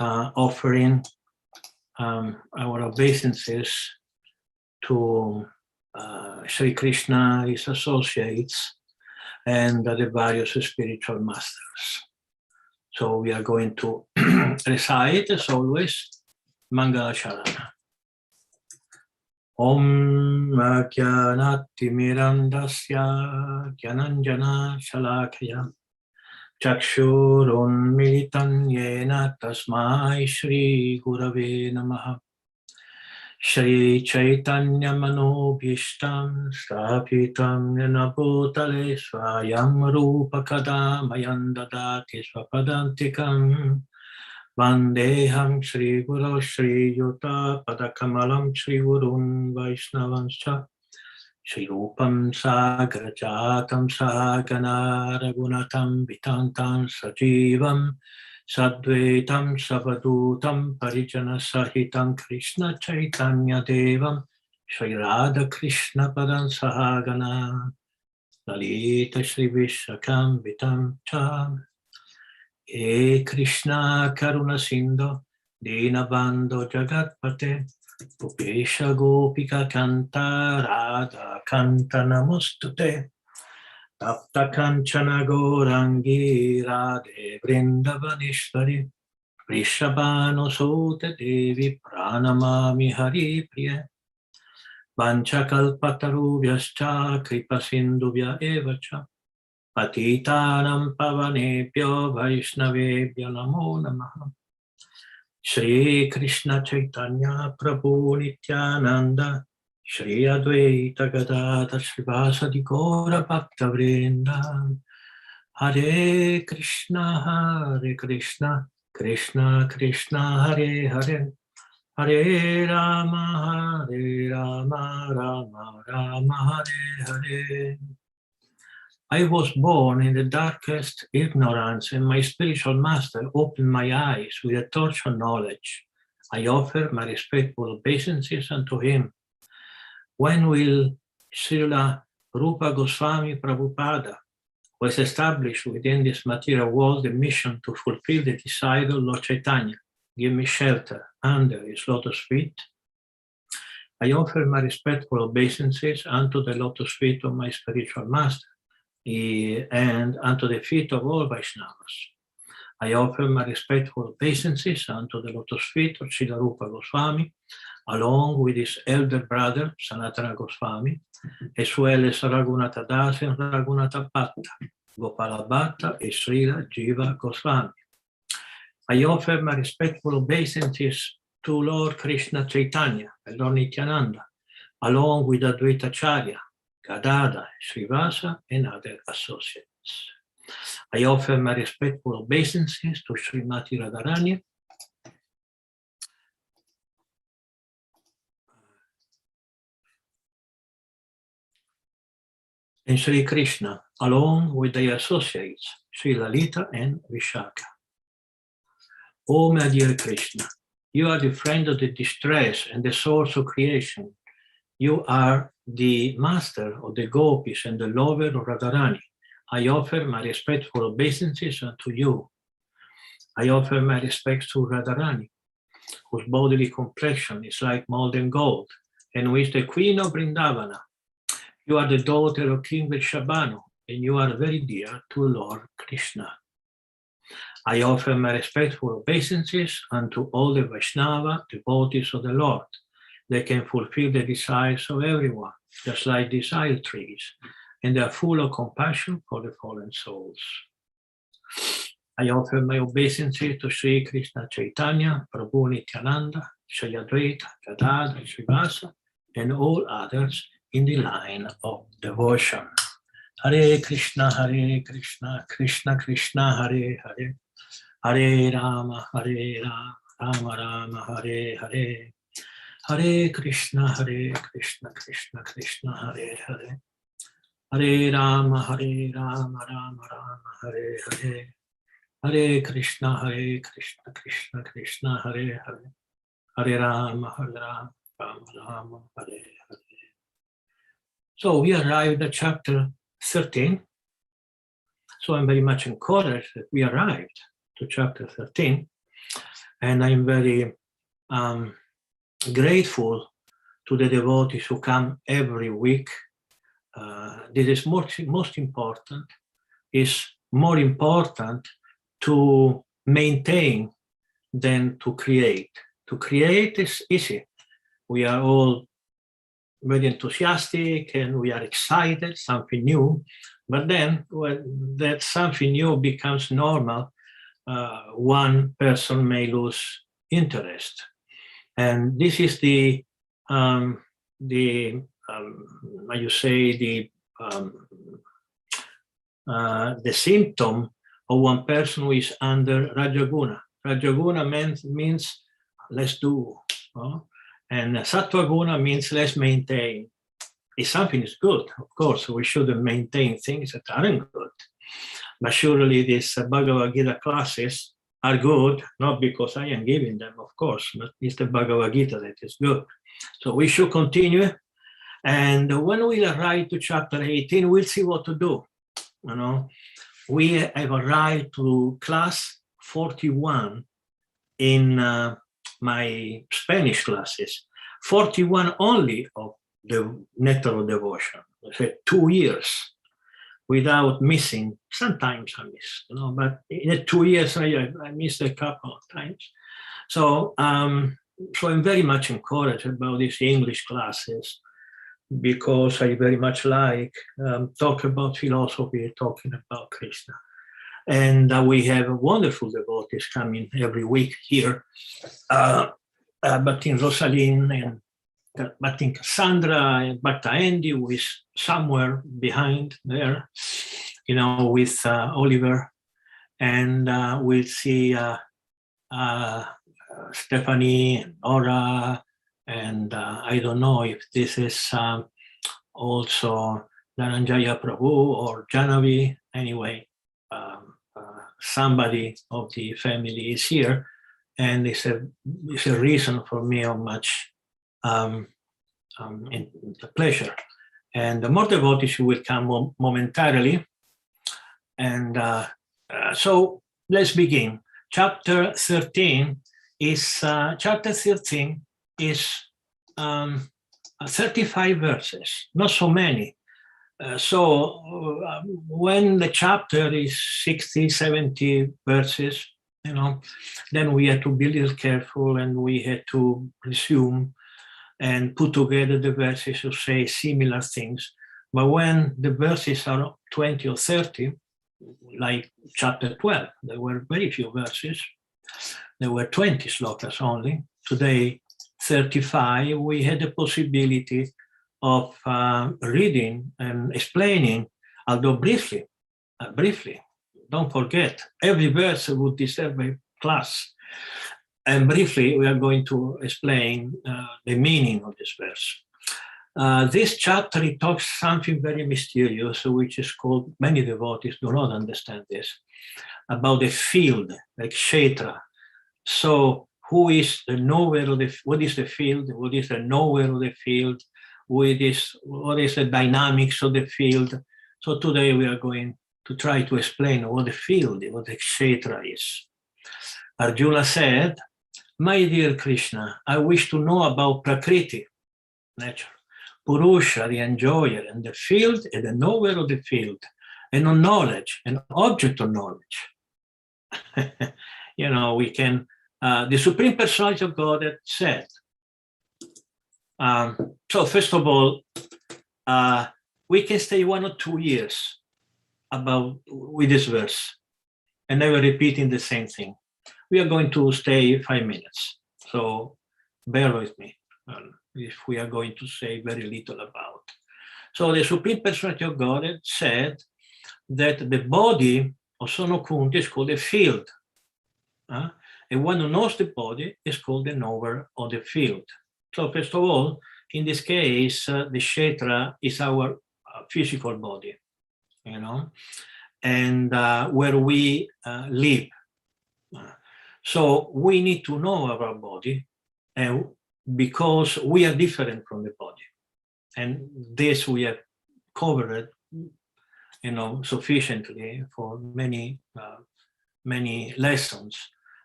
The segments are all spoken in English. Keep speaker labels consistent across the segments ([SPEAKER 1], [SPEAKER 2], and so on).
[SPEAKER 1] offering our obeisances to Sri Krishna, his associates, and the various spiritual masters. So we are going to recite, as always, Mangala Charana. Om Jnanati Mirandasya Jnananjana Shalakaya Chakshurun Militan Yena Tasmai Shri Gurave Namaha Shri Chaitanya Manobhishtam Stapitam Yena Bhutale Swayam Rupa Kadamayam Dadati Swapadantikam Vandeham Shri Guru Shri Yuta Padakamalam Shri Gurun Vaishnavanscha Shri Rupam Sagrajatam Sagana Ragunatam Vitantam Sajivam Sadvaitam Savadutam Parijana Sahitam Krishna Chaitanya Devam Shri Radha Krishna Padan Sahagana Lalita Shri Vishakam Vitam Cham E Krishna Karuna Sindhu Dinabando Jagatpate Upesha Gopika Kanta Radha Kanta Namostute Tapta Kanchana Gorangi Radhe Vrindavanishvari Vrishabhano Sute Devi Pranamami Hari Priya Vanchakalpatarubhyascha Kripasindubhya Evacha Patitanam Pavanebhyo Vaishnavebhyo Namo Namaha Shri Krishna Chaitanya Prabhu Nityananda Shri Advaita Gadadhar Srivasadi Gaura Bhakta Vrinda Hare Krishna Krishna Krishna Hare Hare Hare Rama Rama Rama Hare Hare. I was born in the darkest ignorance, and my spiritual master opened my eyes with a torch of knowledge. I offer my respectful obeisances unto him. When will Srila Rupa Goswami Prabhupada, who has established within this material world the mission to fulfill the desire of Lord Chaitanya, give me shelter under his lotus feet? I offer my respectful obeisances unto the lotus feet of my spiritual master, and unto the feet of all Vaishnavas. I offer my respectful obeisances unto the lotus feet of Srila Rupa Goswami, along with his elder brother, Sanatana Goswami, as well as Raghunatha Dasa and Raghunatha Bhatta, Gopala Bhatta, and Srila Jiva Goswami. I offer my respectful obeisances to Lord Krishna Chaitanya and Lord Nityananda, along with Advaita Acharya, Gadadhar, Srivasa, and other associates. I offer my respectful obeisances to Srimati Radharani, and Sri Krishna, along with their associates, Sri Lalita and Vishaka. Oh, my dear Krishna, you are the friend of the distress and the source of creation. You are the master of the gopis and the lover of Radharani. I offer my respectful obeisances unto you. I offer my respects to Radharani, whose bodily complexion is like molten gold, and who is the queen of Vrindavana. You are the daughter of King Vrishabhanu, and you are very dear to Lord Krishna. I offer my respectful obeisances unto all the Vaishnava devotees of the Lord. They can fulfill the desires of everyone, just like desire trees, and they are full of compassion for the fallen souls. I offer my obeisances to Sri Krishna Chaitanya, Prabhu Nityananda, Shri Advaita, Gadadhar, Srivasa, and all others in the line of devotion. Hare Krishna, Krishna Krishna, Hare Hare, Hare Rama, Rama Rama, Hare Hare. Hare Krishna, Krishna Krishna, Hare Hare. Hare Rama, Rama Rama, Hare Hare. Hare Krishna, Krishna Krishna, Hare Hare. Hare Rama, Rama Rama, Hare Hare. So we arrived at chapter 13. So I'm very much encouraged that we arrived to chapter 13. And I'm very grateful to the devotees who come every week. This is most important. It's more important to maintain than to create. To create is easy. We are all very enthusiastic and we are excited, something new. But then when that something new becomes normal, one person may lose interest. And this is the symptom of one person who is under Rajaguna. Rajaguna means let's do, and Sattva Guna means let's maintain. If something is good, of course, we shouldn't maintain things that aren't good. But surely these Bhagavad-Gita classes are good, not because I am giving them, of course, but it's the Bhagavad-Gita that is good. So we should continue. And when we arrive to chapter 18, we'll see what to do. We have arrived to class 41 in my Spanish classes, 41 only of the Nectar of Devotion. I said 2 years without missing. Sometimes I miss, but in the 2 years I missed a couple of times. So I'm very much encouraged about these English classes because I very much like talk about philosophy, talking about Krishna. And we have wonderful devotees coming every week here. Bhaktin Rosalind and Bhaktin Cassandra and Bhakta Andy, who is somewhere behind there, with Oliver. And we'll see Stephanie and Nora. And I don't know if this is also Dhananjaya Prabhu or Janavi. Anyway, somebody of the family is here, and it's a reason for me of much pleasure. And the more devotees will come momentarily. And so let's begin. Chapter 13 is 35 verses, not so many. When the chapter is 60, 70 verses, then we had to be a little careful and we had to resume and put together the verses to say similar things. But when the verses are 20 or 30, like chapter 12, there were very few verses. There were 20 slokas only. Today, 35, we had the possibility of reading and explaining, although briefly, don't forget, every verse would deserve a class. And briefly, we are going to explain the meaning of this verse. This chapter, it talks something very mysterious, which is called, many devotees do not understand this, about the field, like Kshetra. So who is the knower of what is the field? What is the knower of the field? What is the dynamics of the field? So today we are going to try to explain what the field, what the Kshetra is. Arjuna said, my dear Krishna, I wish to know about Prakriti, nature, Purusha, the enjoyer, and the field, and the knower of the field, and on knowledge, an object of knowledge. We can, the Supreme Personality of Godhead said, so first of all, we can stay 1 or 2 years with this verse and never repeating the same thing. We are going to stay 5 minutes, so bear with me if we are going to say very little about. So the Supreme Personality of Godhead said that the body of Sono Kunti is called a field. And one who knows the body is called the knower of the field. So first of all, in this case, the Kshetra is our physical body, and where we live. So we need to know our body, and because we are different from the body. And this we have covered, sufficiently for many lessons.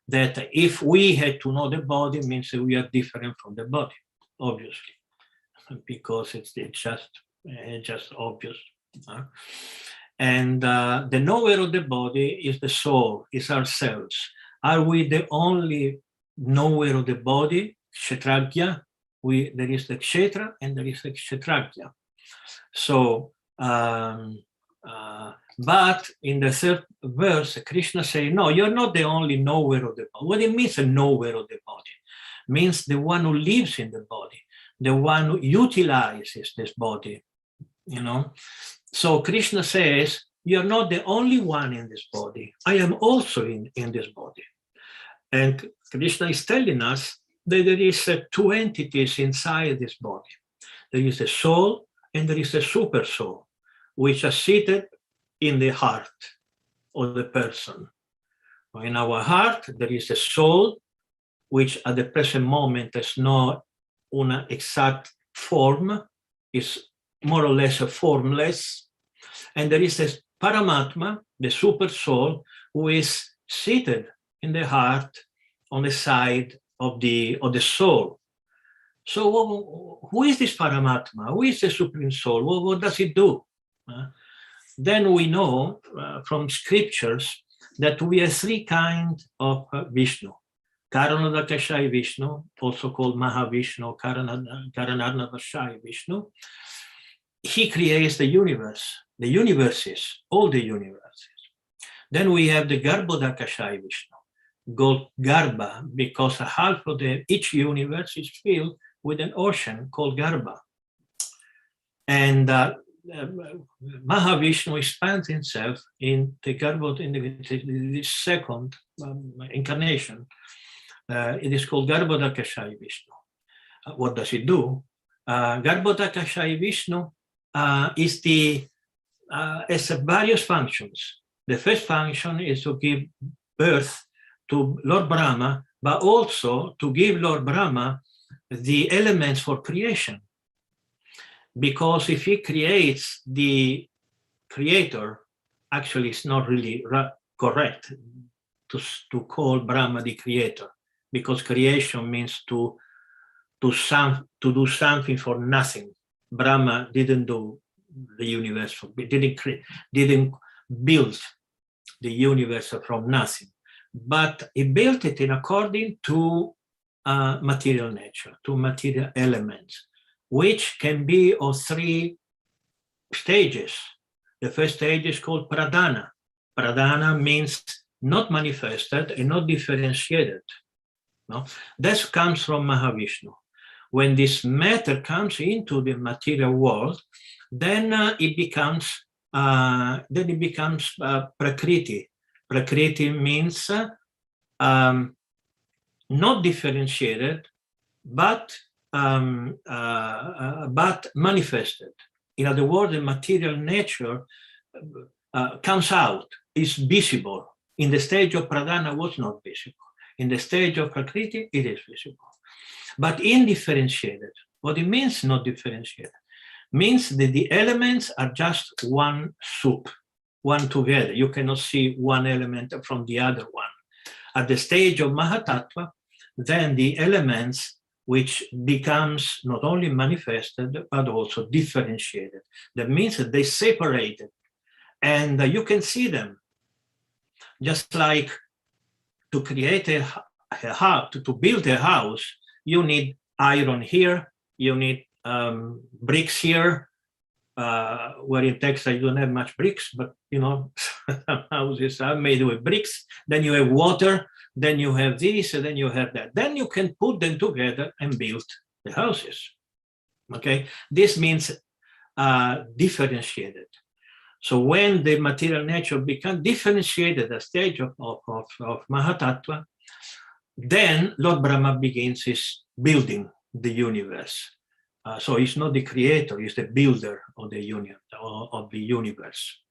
[SPEAKER 1] that if we had to know the body, means that we are different from the body, obviously, because it's just obvious. And the knower of the body is the soul, is ourselves. Are we the only knower of the body? Kshetragya. There is the kshetra and there is the kshetragya. So, but in the third verse, Krishna says, no, you're not the only knower of the body. What it means, a knower of the body? Means the one who lives in the body, the one who utilizes this body, you know. So Krishna says, you're not the only one in this body. I am also in this body. And Krishna is telling us that there is two entities inside this body. There is the soul and there is the super soul, which are seated in the heart of the person. In our heart, there is a soul, which at the present moment has no una exact form, is more or less a formless. And there is this Paramatma, the super soul, who is seated in the heart on the side of the soul. So who is this Paramatma? Who is the Supreme Soul? What does it do? Then we know from scriptures that we have three kinds of Vishnu. Karanodakashai Vishnu, also called Mahavishnu, Karanarnavashai Vishnu. He creates the universe, the universes, all the universes. Then we have the Garbhodakashai Vishnu, called Garbha, because half of each universe is filled with an ocean called Garbha. And Mahavishnu expands himself in the Garbha, in the second incarnation. It is called Garbhodakashai Vishnu. What does it do? Garbhodakashai Vishnu has various functions. The first function is to give birth to Lord Brahma, but also to give Lord Brahma the elements for creation. Because if he creates the creator, actually it's not really correct to call Brahma the creator, because creation means to do something for nothing. Brahma didn't do the universe, didn't build the universe from nothing, but he built it in according to material nature, to material elements, which can be of three stages. The first stage is called pradhana. Pradhana means not manifested and not differentiated. No? That comes from Mahavishnu. When this matter comes into the material world, then it becomes prakriti. Prakriti means not differentiated, but manifested. In other words, the material nature comes out, is visible. In the stage of pradhana, was not visible. In the stage of prakriti, it is visible. But indifferentiated, what it means not differentiated, means that the elements are just one soup, one together. You cannot see one element from the other one. At the stage of Mahatattva, then the elements which becomes not only manifested, but also differentiated. That means that they separated, and you can see them. Just like to create a house, to build a house, you need iron here, you need bricks here, where in Texas you don't have much bricks, but you know, houses are made with bricks. Then you have water, then you have this, and then you have that. Then you can put them together and build the houses. Okay, this means differentiated. So when the material nature becomes differentiated, a stage of Mahatattva, then Lord Brahma begins his building the universe. So he's not the creator, he's the builder of the universe.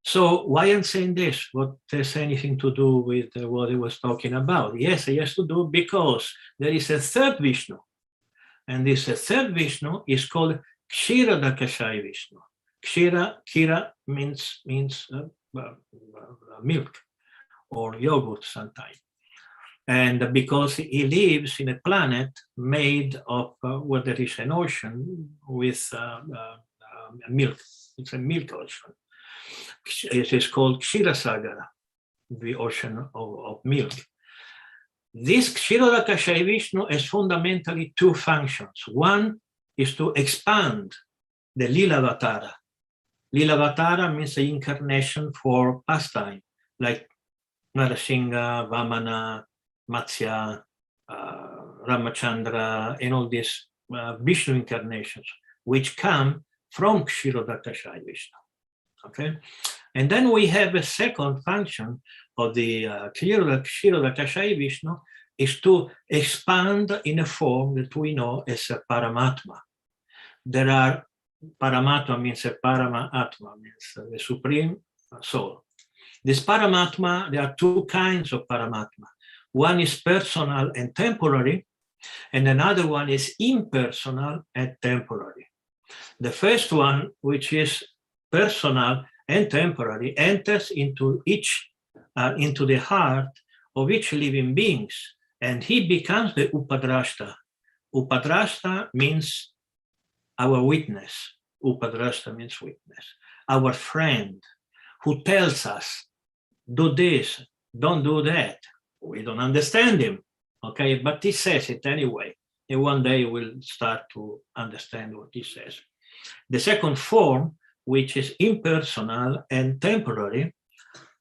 [SPEAKER 1] So why I'm saying this? What has anything to do with what I was talking about? Yes, it has to do because there is a third Vishnu. And this third Vishnu is called Kshiradakashai Vishnu. Kshira means milk or yogurt sometimes. And because he lives in a planet made of where there is an ocean with milk. It's a milk ocean. It is called Kshirosagar, the ocean of milk. This Kshirodakashayi Vishnu has fundamentally two functions. One is to expand the Lila Avatara. Lila Avatara means the incarnation for pastime, like Narasingha, Vamana, Matsya, Ramachandra, and all these Vishnu incarnations, which come from Kshirodakashayi Vishnu. Okay, and then we have a second function of the Kshirodakashayi Vishnu is to expand in a form that we know as a Paramatma. There are Paramatma means a Parama Atma, means the supreme soul. This Paramatma, there are two kinds of Paramatma. One is personal and temporary, and another one is impersonal and temporary. The first one, which is personal and temporary, enters into the heart of each living beings, and he becomes the Upadrashta. Upadrashta means our witness. Upadrashta means witness. Our friend who tells us, do this, don't do that. We don't understand him, okay? But he says it anyway. And one day we'll start to understand what he says. The second form, which is impersonal and temporary,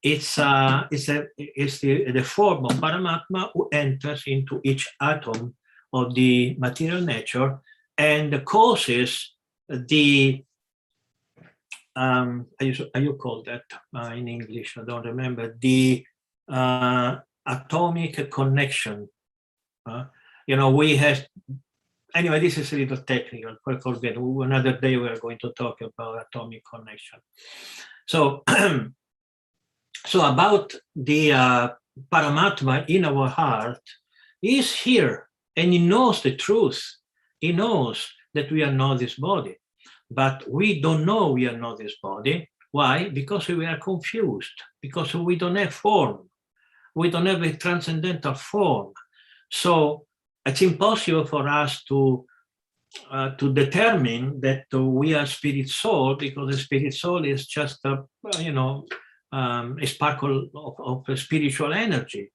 [SPEAKER 1] it's the form of Paramatma who enters into each atom of the material nature and causes the, how you call that in English? I don't remember. The atomic connection. We have, anyway, this is a little technical. Forget. Another day we are going to talk about atomic connection. So, so about the Paramatma in our heart is here, and he knows the truth. He knows that we are not this body, but we don't know we are not this body. Why? Because we are confused, because we don't have form. We don't have a transcendental form. So it's impossible for us to determine that we are spirit soul, because the spirit soul is just a sparkle of spiritual energy.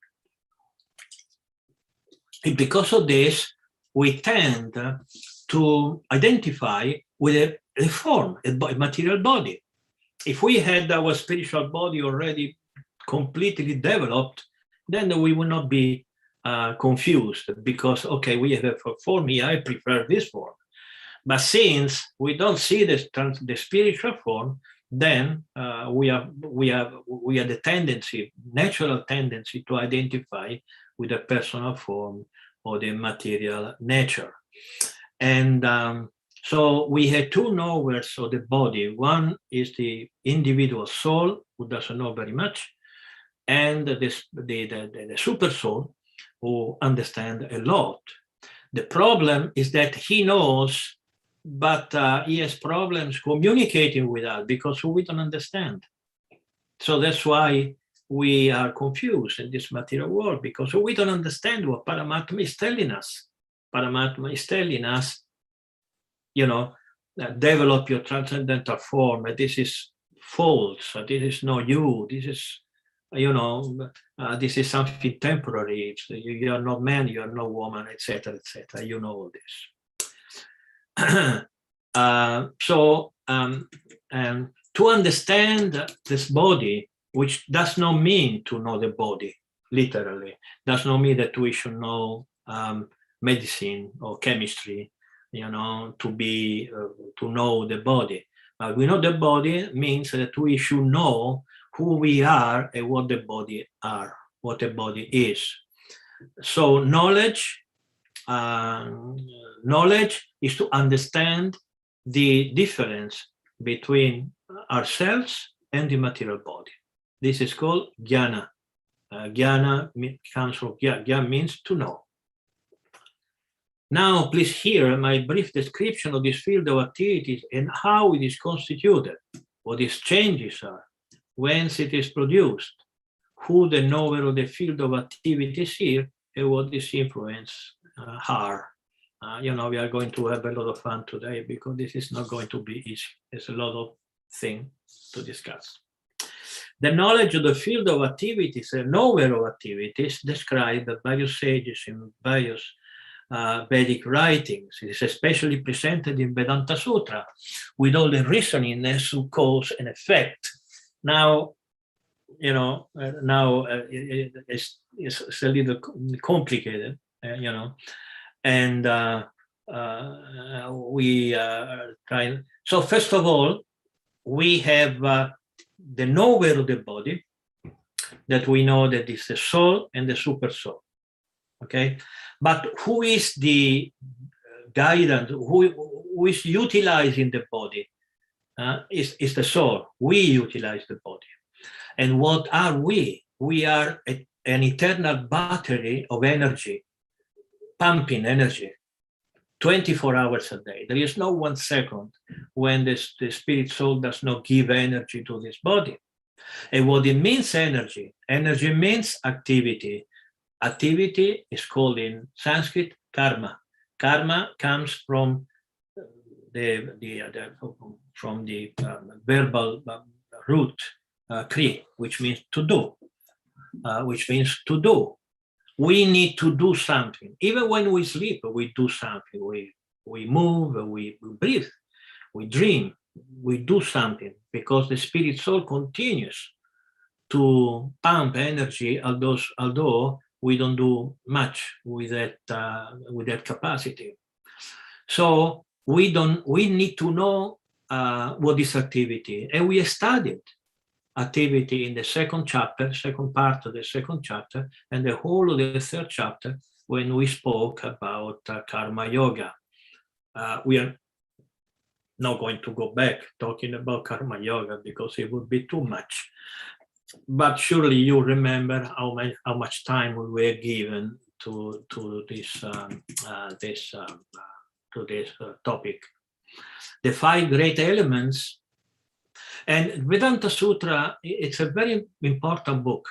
[SPEAKER 1] And because of this, we tend to identify with a form, a material body. If we had our spiritual body already completely developed, then we would not be confused, because, okay, we have a form here, I prefer this form. But since we don't see the spiritual form, then we have the tendency, natural tendency, to identify with the personal form or the material nature. And so we have two knowers of the body. One is the individual soul, who doesn't know very much, and the super soul, who understands a lot. The problem is that he knows, but he has problems communicating with us because we don't understand. So that's why we are confused in this material world, because we don't understand what Paramatma is telling us. Paramatma is telling us, develop your transcendental form. This is false. This is not you. This is, this is something temporary. You are not man. You are no woman, etc., etc. You know all this. And to understand this body, which does not mean to know the body, literally, does not mean that we should know medicine or chemistry, to know the body. We know the body means that we should know who we are and what the body are, what the body is. So knowledge is to understand the difference between ourselves and the material body. This is called jnana. Jnana comes from jnana, means to know. Now, please hear my brief description of this field of activities and how it is constituted, what its changes are, whence it is produced, who the knower of the field of activities and what this influence are. We are going to have a lot of fun today because this is not going to be easy. There's a lot of things to discuss. The knowledge of the field of activities and knower of activities described by various sages in various Vedic writings. It is especially presented in Vedanta Sutra with all the reasoning as to cause and effect. Now, it's a little complicated, and we are trying. So first of all, we have the knower of the body, that we know that is the soul and the super soul. Okay, but who is the guidance? Who is utilizing the body? Is the soul. We utilize the body. And what are we? We are an eternal battery of energy, pumping energy, 24 hours a day. There is no 1 second when the spirit soul does not give energy to this body. And what it means, energy means activity. Activity is called in Sanskrit karma. Karma comes from the verbal root kri, which means to do. We need to do something. Even when we sleep, we do something. We move, we breathe, we dream, we do something, because the spirit soul continues to pump energy, although we don't do much with that capacity. So we need to know what is activity, and we studied activity in the second part of the second chapter, and the whole of the third chapter when we spoke about karma yoga. We are not going to go back talking about karma yoga because it would be too much. But surely you remember how much time we were given to this topic. The 5 great elements. And Vedanta Sutra, it's a very important book.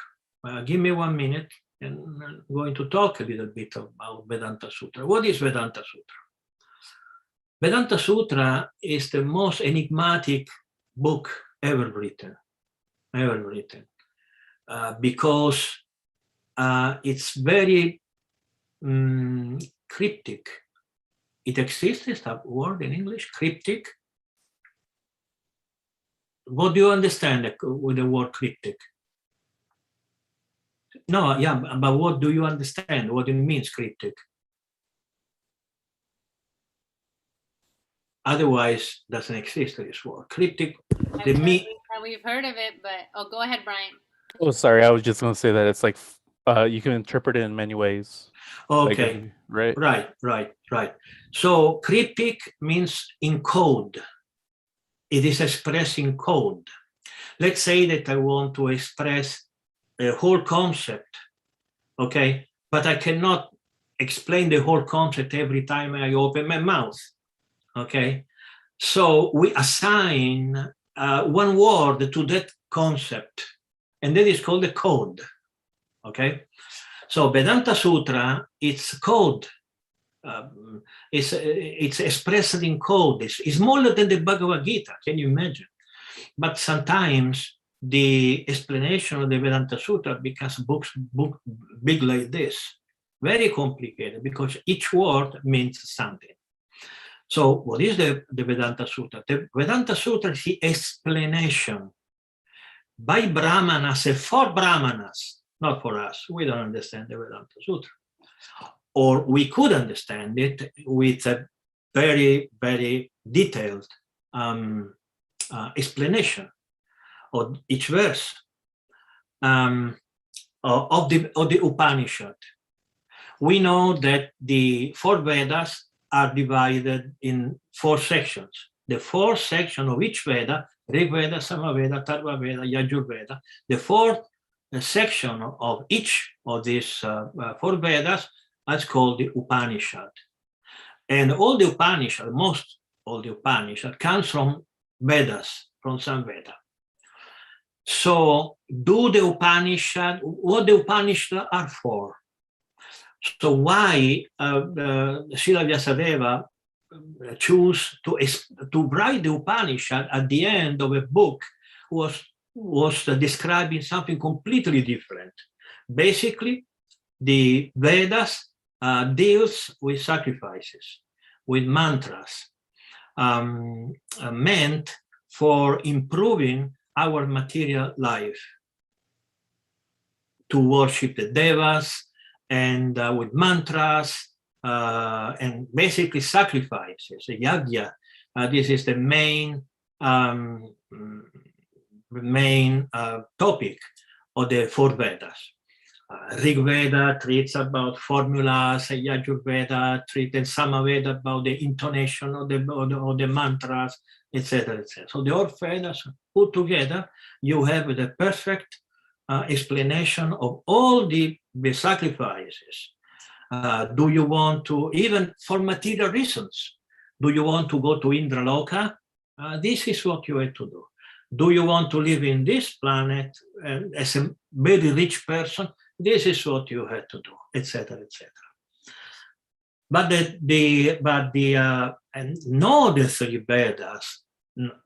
[SPEAKER 1] Give me 1 minute, and I'm going to talk a little bit about Vedanta Sutra. What is Vedanta Sutra? Vedanta Sutra is the most enigmatic book ever written, because it's very cryptic. It exists, is that word in English, cryptic? What do you understand with the word cryptic? No, yeah, but what do you understand? What it means, cryptic? Otherwise, doesn't exist this word. Cryptic.
[SPEAKER 2] We've heard of it, but go ahead, Brian.
[SPEAKER 3] Oh, sorry, I was just going to say that it's like you can interpret it in many ways.
[SPEAKER 1] Okay,
[SPEAKER 3] like,
[SPEAKER 1] right. So cryptic means in code. It is expressed in code. Let's say that I want to express a whole concept, okay? But I cannot explain the whole concept every time I open my mouth, okay? So we assign 1 word to that concept, and that is called the code, okay? So Vedanta Sutra, it's code. It's expressed in code. It's smaller than the Bhagavad-Gita, can you imagine? But sometimes the explanation of the Vedanta Sutra becomes book big like this, very complicated, because each word means something. So what is the Vedanta Sutra? The Vedanta Sutra is the explanation by Brahmanas and for Brahmanas, not for us. We don't understand the Vedanta Sutra. Or we could understand it with a very, very detailed explanation of each verse of the Upanishad. We know that the 4 Vedas are divided in 4 sections. The 4th section of each Veda, Rig Veda, Samaveda, Atharva Veda, Yajur Veda, the 4th section of each of these 4 Vedas is called the Upanishad. And all the Upanishad, most all the Upanishad comes from Vedas, from some Veda. So what the Upanishad are for? So why Srila Vyasadeva choose to write the Upanishad at the end of a book was describing something completely different. Basically, the Vedas deals with sacrifices, with mantras, meant for improving our material life, to worship the devas, and with mantras, and basically sacrifices, yajna. This is the main topic of the four Vedas. Rig Veda treats about formulas, Yajurveda treats, and Samaveda about the intonation of the mantras, etc., etc. So the four Vedas put together, you have the perfect explanation of all the sacrifices. Do you want to, even for material reasons, do you want to go to Indraloka? This is what you have to do. Do you want to live in this planet as a very rich person? This is what you have to do, etc., etc. But no, the three Vedas,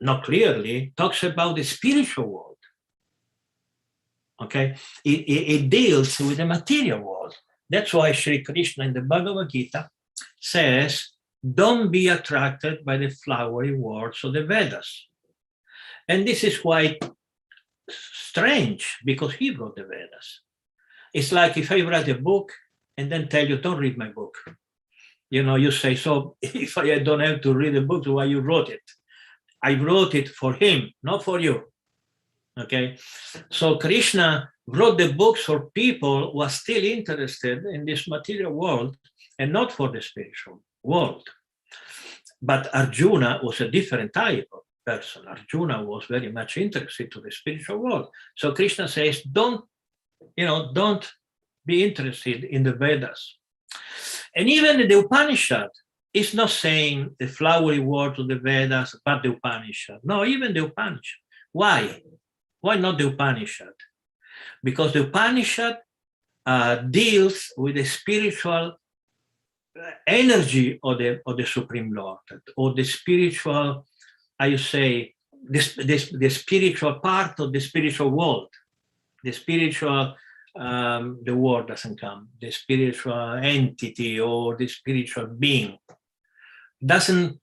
[SPEAKER 1] not clearly, talks about the spiritual world. Okay, it deals with the material world. That's why Sri Krishna in the Bhagavad-Gita says, don't be attracted by the flowery words of the Vedas. And this is quite strange, because he wrote the Vedas. It's like if I write a book and then tell you, don't read my book. You know, you say, so if I don't have to read the book, why you wrote it? I wrote it for him, not for you. Okay, so Krishna wrote the books for people who are still interested in this material world and not for the spiritual world. But Arjuna was a different type of person. Arjuna was very much interested to the spiritual world. So Krishna says, don't be interested in the Vedas. And even the Upanishad is not saying the flowery word of the Vedas, but the Upanishad. No, even the Upanishad. Why? Why not the Upanishad? Because the Upanishad deals with the spiritual energy of the Supreme Lord, or the spiritual, the spiritual part of the spiritual world. The spiritual, the word doesn't come, the spiritual entity or the spiritual being doesn't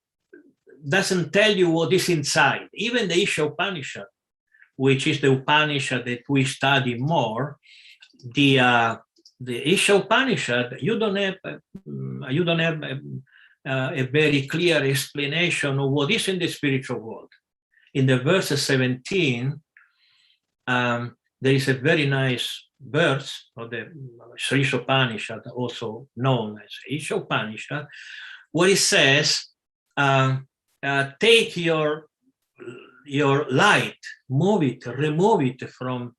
[SPEAKER 1] tell you what is inside. Even the Isha Upanishad, which is the Upanishad that we study more, the Isha Upanishad, you don't have a very clear explanation of what is in the spiritual world. In the verse 17, there is a very nice verse of the Sri Upanishad, also known as Isha Upanishad, where it says, take your light, move it, remove it from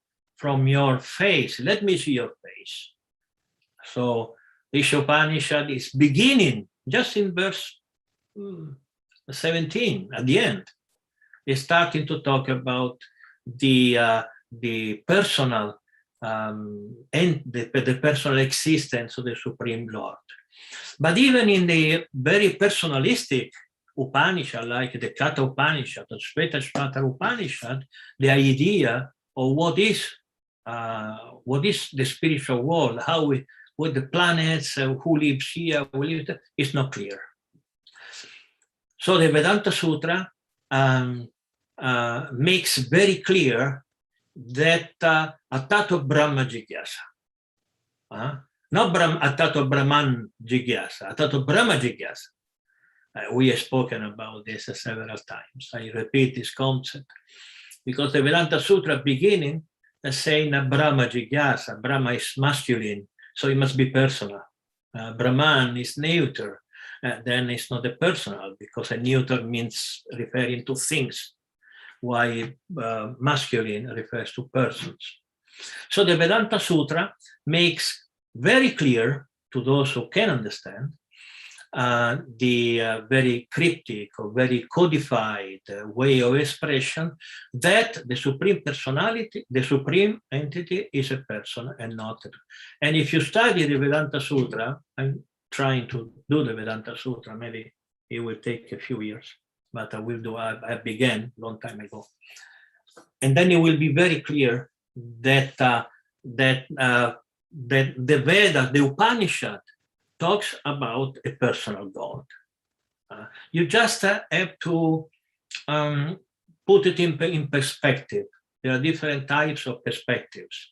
[SPEAKER 1] your face. Let me see your face. So Isha Upanishad is beginning just in verse 17 at the end. It's starting to talk about the personal and the personal existence of the Supreme Lord. But even in the very personalistic Upanishad, like the Katha Upanishad or Shvetashvatara Upanishad, the idea of what is the spiritual world, what the planets, who lives here, who lives there, is not clear. So the Vedanta Sutra makes very clear that Atato Brahma Jigyasa, not Atato Brahman Jigyasa, Atato Brahma Jigyasa. We have spoken about this several times. I repeat this concept because the Vedanta Sutra beginning saying Brahma Jigyasa. Brahma is masculine, so it must be personal. Brahman is neuter, then it's not a personal, because a neuter means referring to things, while masculine refers to persons. So the Vedanta Sutra makes very clear to those who can understand the very cryptic or very codified way of expression that the Supreme Personality, the Supreme Entity is a person and not. And if you study the Vedanta Sutra, I'm trying to do the Vedanta Sutra, maybe it will take a few years, but I began a long time ago. And then it will be very clear that that the Veda, the Upanishad, talks about a personal God. You just have to put it in perspective. There are different types of perspectives,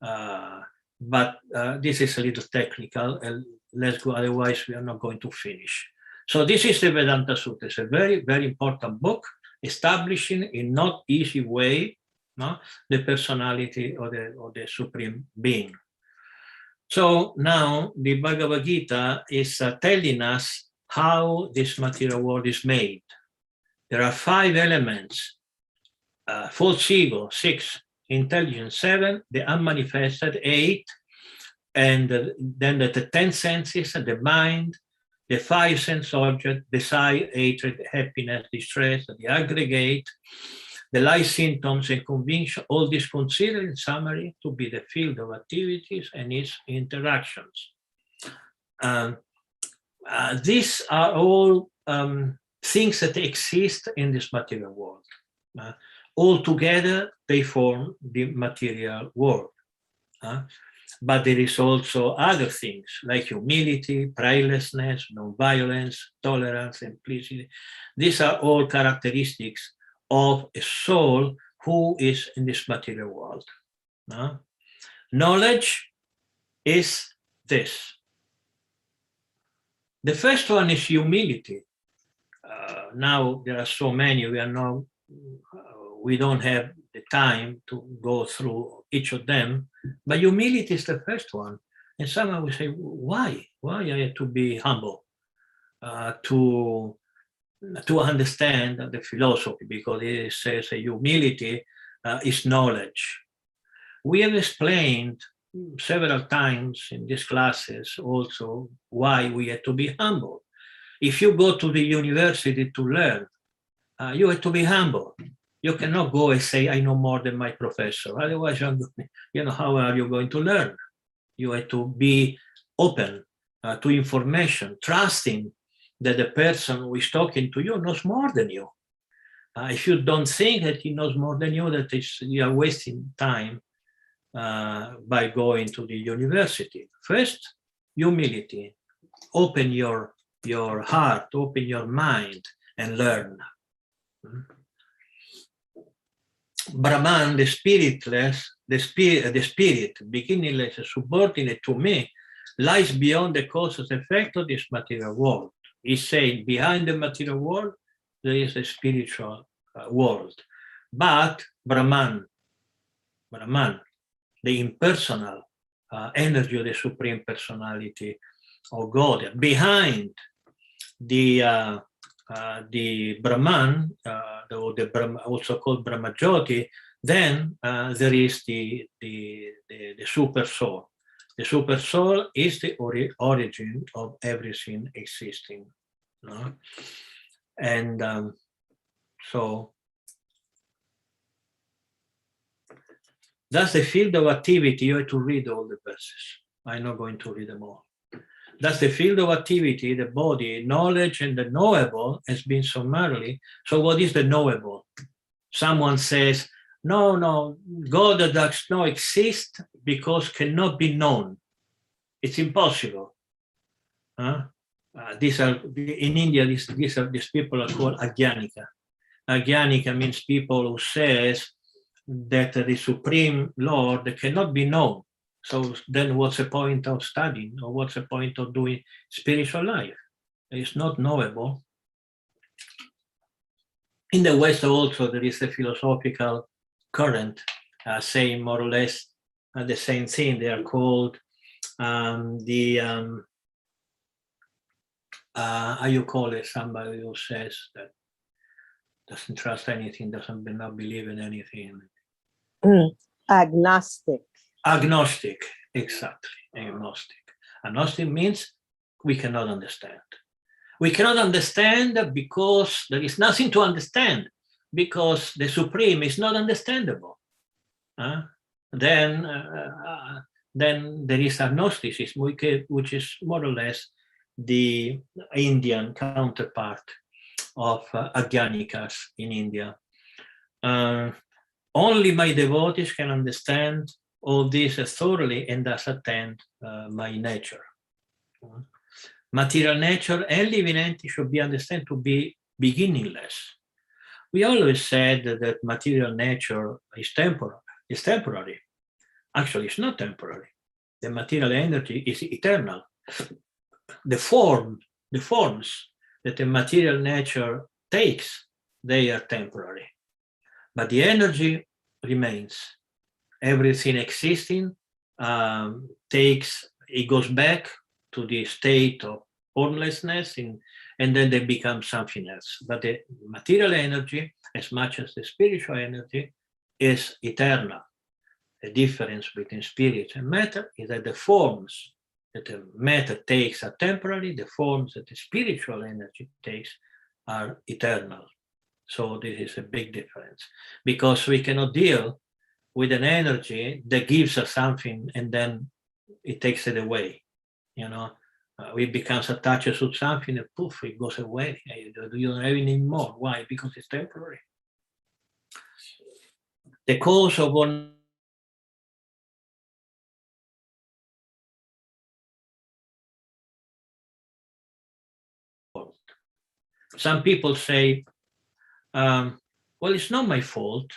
[SPEAKER 1] but this is a little technical, and let's go, otherwise we are not going to finish. So this is the Vedanta Sutra. It's a very, very important book, establishing in not easy way the personality of the Supreme Being. So now the Bhagavad-Gita is telling us how this material world is made. There are 5 elements: false ego, 6; intelligence, 7; the unmanifested, 8; and then the 10 senses, the mind, the 5 sense objects: desire, hatred, happiness, distress, the aggregate, the life symptoms and conviction. All this considered in summary to be the field of activities and its interactions. These are all things that exist in this material world. All together, they form the material world. But there is also other things like humility, prayerlessness, non-violence, tolerance, simplicity. These are all characteristics of a soul who is in this material world. Knowledge is this. The first one is humility. Now there are so many, we don't have the time to go through each of them, but humility is the first one. And someone will say, why? Why I have to be humble? To understand the philosophy, because it says humility is knowledge. We have explained several times in these classes also why we have to be humble. If you go to the university to learn, you have to be humble. You cannot go and say, I know more than my professor. Otherwise, how are you going to learn? You have to be open to information, trusting that the person who is talking to you knows more than you. If you don't think that he knows more than you, you are wasting time by going to the university. First, humility. Open your heart, open your mind, and learn. Brahman, the spiritless, the spirit, beginningless, subordinate to me, lies beyond the causes and effect of this material world. He's saying behind the material world, there is a spiritual world. But Brahman, the impersonal energy of the Supreme Personality of God, behind the Brahman, also called Brahmajyoti, then there is the super soul. The super soul is the origin of everything existing. No? And so that's the field of activity. You have to read all the verses. I'm not going to read them all. That's the field of activity, the body, knowledge, and the knowable has been summarily. So what is the knowable? Someone says, no, God does not exist because cannot be known. It's impossible. These are in India. These people are called Agyanika. Agyanika means people who says that the Supreme Lord cannot be known. So then what's the point of studying, or what's the point of doing spiritual life? It's not knowable. In the West also there is a philosophical current saying more or less the same thing. They are called how you call it, somebody who says that doesn't trust anything, doesn't not believe in anything.
[SPEAKER 4] Agnostic.
[SPEAKER 1] Agnostic, exactly, agnostic. Agnostic means we cannot understand. We cannot understand because there is nothing to understand, because the Supreme is not understandable. Then there is agnosticism, which is more or less the Indian counterpart of Ajnanikas in India. Only my devotees can understand all this thoroughly and thus attend my nature. Material nature and living entity should be understood to be beginningless. We always said that material nature is temporary. Actually, it's not temporary. The material energy is eternal. The forms that the material nature takes, they are temporary. But the energy remains. Everything existing it goes back to the state of formlessness, and then they become something else. But the material energy, as much as the spiritual energy, is eternal. The difference between spirit and matter is that the forms that the matter takes are temporary, the forms that the spiritual energy takes are eternal. So this is a big difference, because we cannot deal with an energy that gives us something and then it takes it away. We become attached to something and poof, it goes away. You don't have any more. Why? Because it's temporary. The cause of all some people say, well, it's not my fault.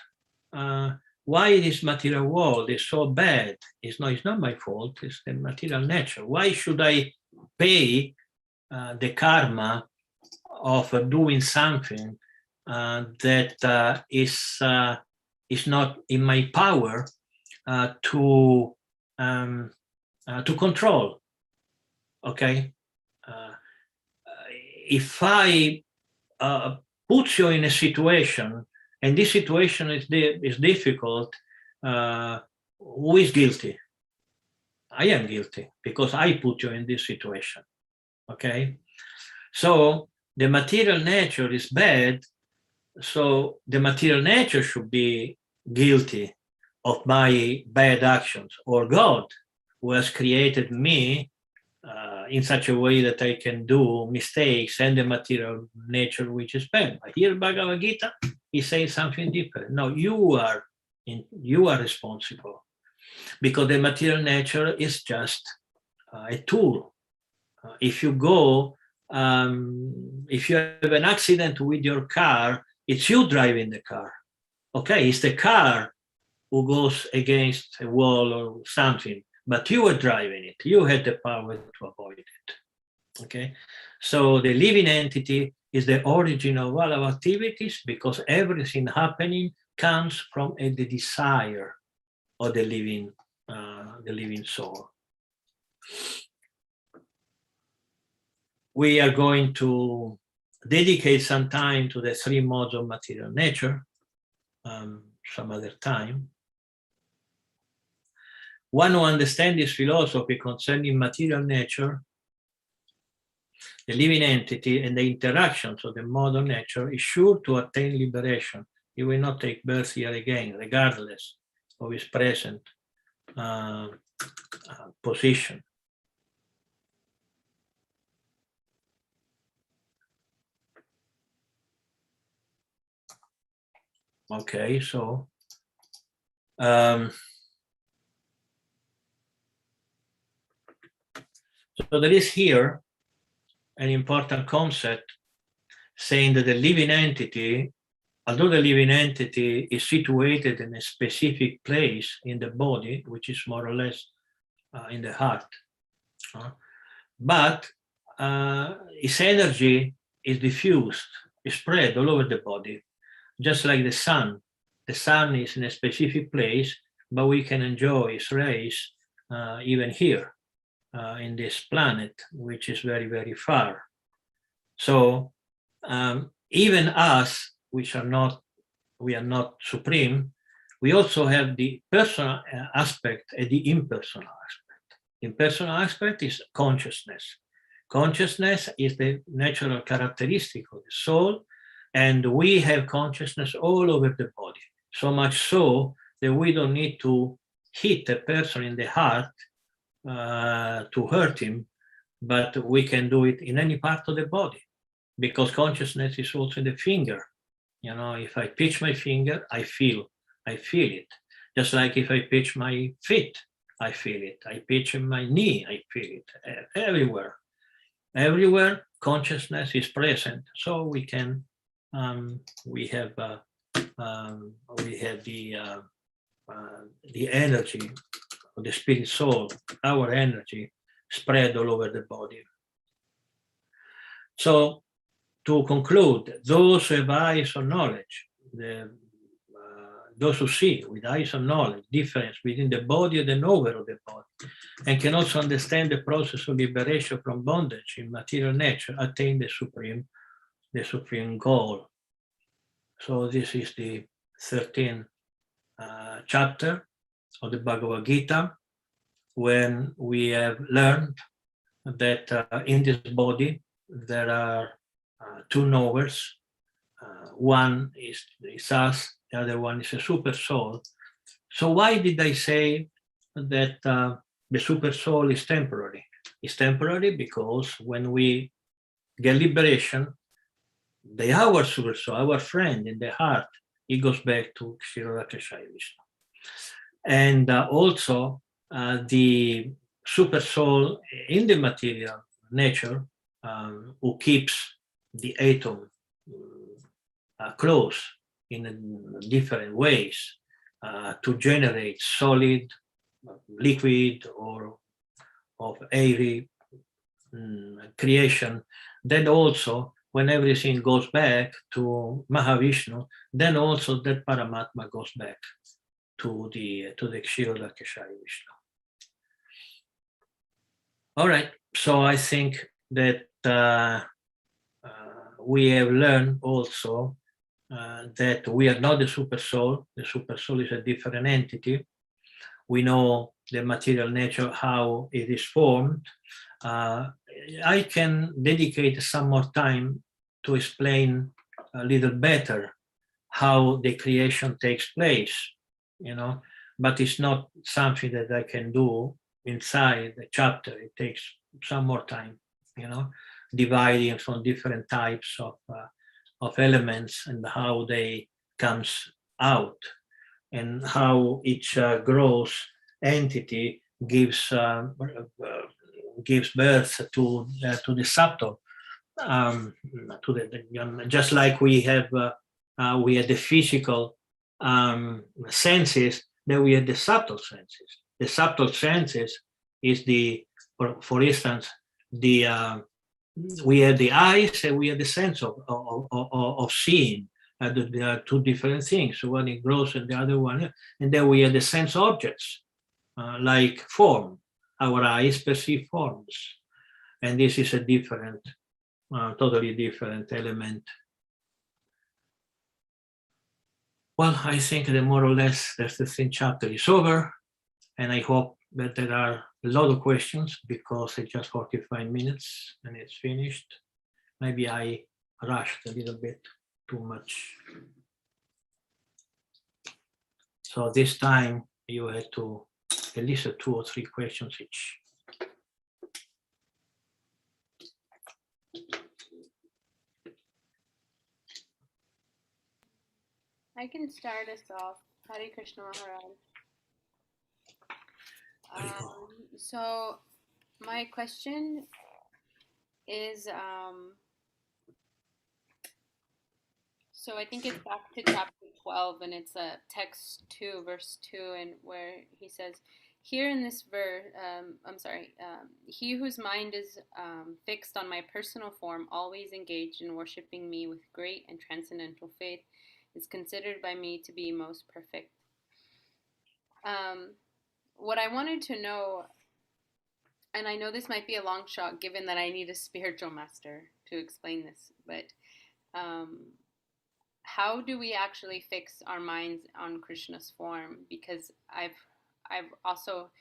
[SPEAKER 1] Why this material world is so bad? It's not my fault. It's the material nature. Why should I pay the karma of doing something that is not in my power to control? Okay, if I put you in a situation, and this situation is difficult, who is guilty? I am guilty because I put you in this situation. Okay, so the material nature is bad, so the material nature should be guilty of my bad actions, or God, who has created me in such a way that I can do mistakes, and the material nature which is bad. But here Bhagavad-Gita, he says something different. No, you are responsible, because the material nature is just a tool. If you have an accident with your car, it's you driving the car. Okay, it's the car who goes against a wall or something, but you were driving it. You had the power to avoid it. Okay, so the living entity is the origin of all our activities, because everything happening comes from the desire of the living soul. We are going to dedicate some time to the three modes of material nature some other time. One who understands this philosophy concerning material nature, the living entity, and the interactions of the mode of nature is sure to attain liberation. He will not take birth here again, regardless of his present position. Okay, so so there is here an important concept saying that the living entity, although the living entity is situated in a specific place in the body, which is more or less in the heart, but its energy is diffused, is spread all over the body, just like the sun. The sun is in a specific place, but we can enjoy its rays even here in this planet, which is very, very far. So even us, we are not supreme, we also have the personal aspect and the impersonal aspect. Impersonal aspect is consciousness. Consciousness is the natural characteristic of the soul, and we have consciousness all over the body. So much so that we don't need to hit a person in the heart to hurt him, but we can do it in any part of the body, because consciousness is also in the finger. If I pitch my finger, I feel it. Just like if I pitch my feet, I feel it. I pitch my knee, I feel it. Everywhere consciousness is present. So we can, we have the energy of the spirit soul, our energy spread all over the body. So to conclude, those who have eyes of knowledge, those who see with eyes of knowledge, difference between the body and the knower of the body, and can also understand the process of liberation from bondage in material nature, attain the supreme goal. So this is the 13th chapter of the Bhagavad-Gita, when we have learned that in this body there are two knowers. One is us, the other one is a super soul. So why did I say that the super soul is temporary? It's temporary because when we get liberation, our super soul, our friend in the heart, it goes back to Kshirodakashaya Vishnu. And also the super soul in the material nature, who keeps the atom close in different ways to generate solid, liquid, or of airy creation. Then also, when everything goes back to Mahavishnu, then also that Paramatma goes back to the Kshirodakashaya Vishnu. All right, so I think that we have learned also that we are not the super soul. The super soul is a different entity. We know the material nature, how it is formed. I can dedicate some more time to explain a little better how the creation takes place, but it's not something that I can do inside the chapter. It takes some more time, dividing from different types of elements and how they comes out, and how each gross entity gives birth to the subtle, just like we have the physical senses, then we have the subtle senses. The subtle senses is for instance, we have the eyes and we have the sense of seeing. There are two different things, one is gross and the other one, and then we have the sense objects, like form. Our eyes perceive forms, and this is a different, totally different element. Well, I think that more or less the 13th chapter is over, and I hope that there are a lot of questions, because it's just 45 minutes and it's finished. Maybe I rushed a little bit too much. So this time you had to at least 2 or 3 questions each.
[SPEAKER 2] I can start us off. Hare Krishna Maharaj. So my question is, so I think it's back to chapter 12, and it's text 2, verse 2, and where he says, here in this verse, he whose mind is fixed on my personal form, always engaged in worshiping me with great and transcendental faith, is considered by me to be most perfect. What I wanted to know, and I know this might be a long shot given that I need a spiritual master to explain this, but how do we actually fix our minds on Krishna's form? Because I've also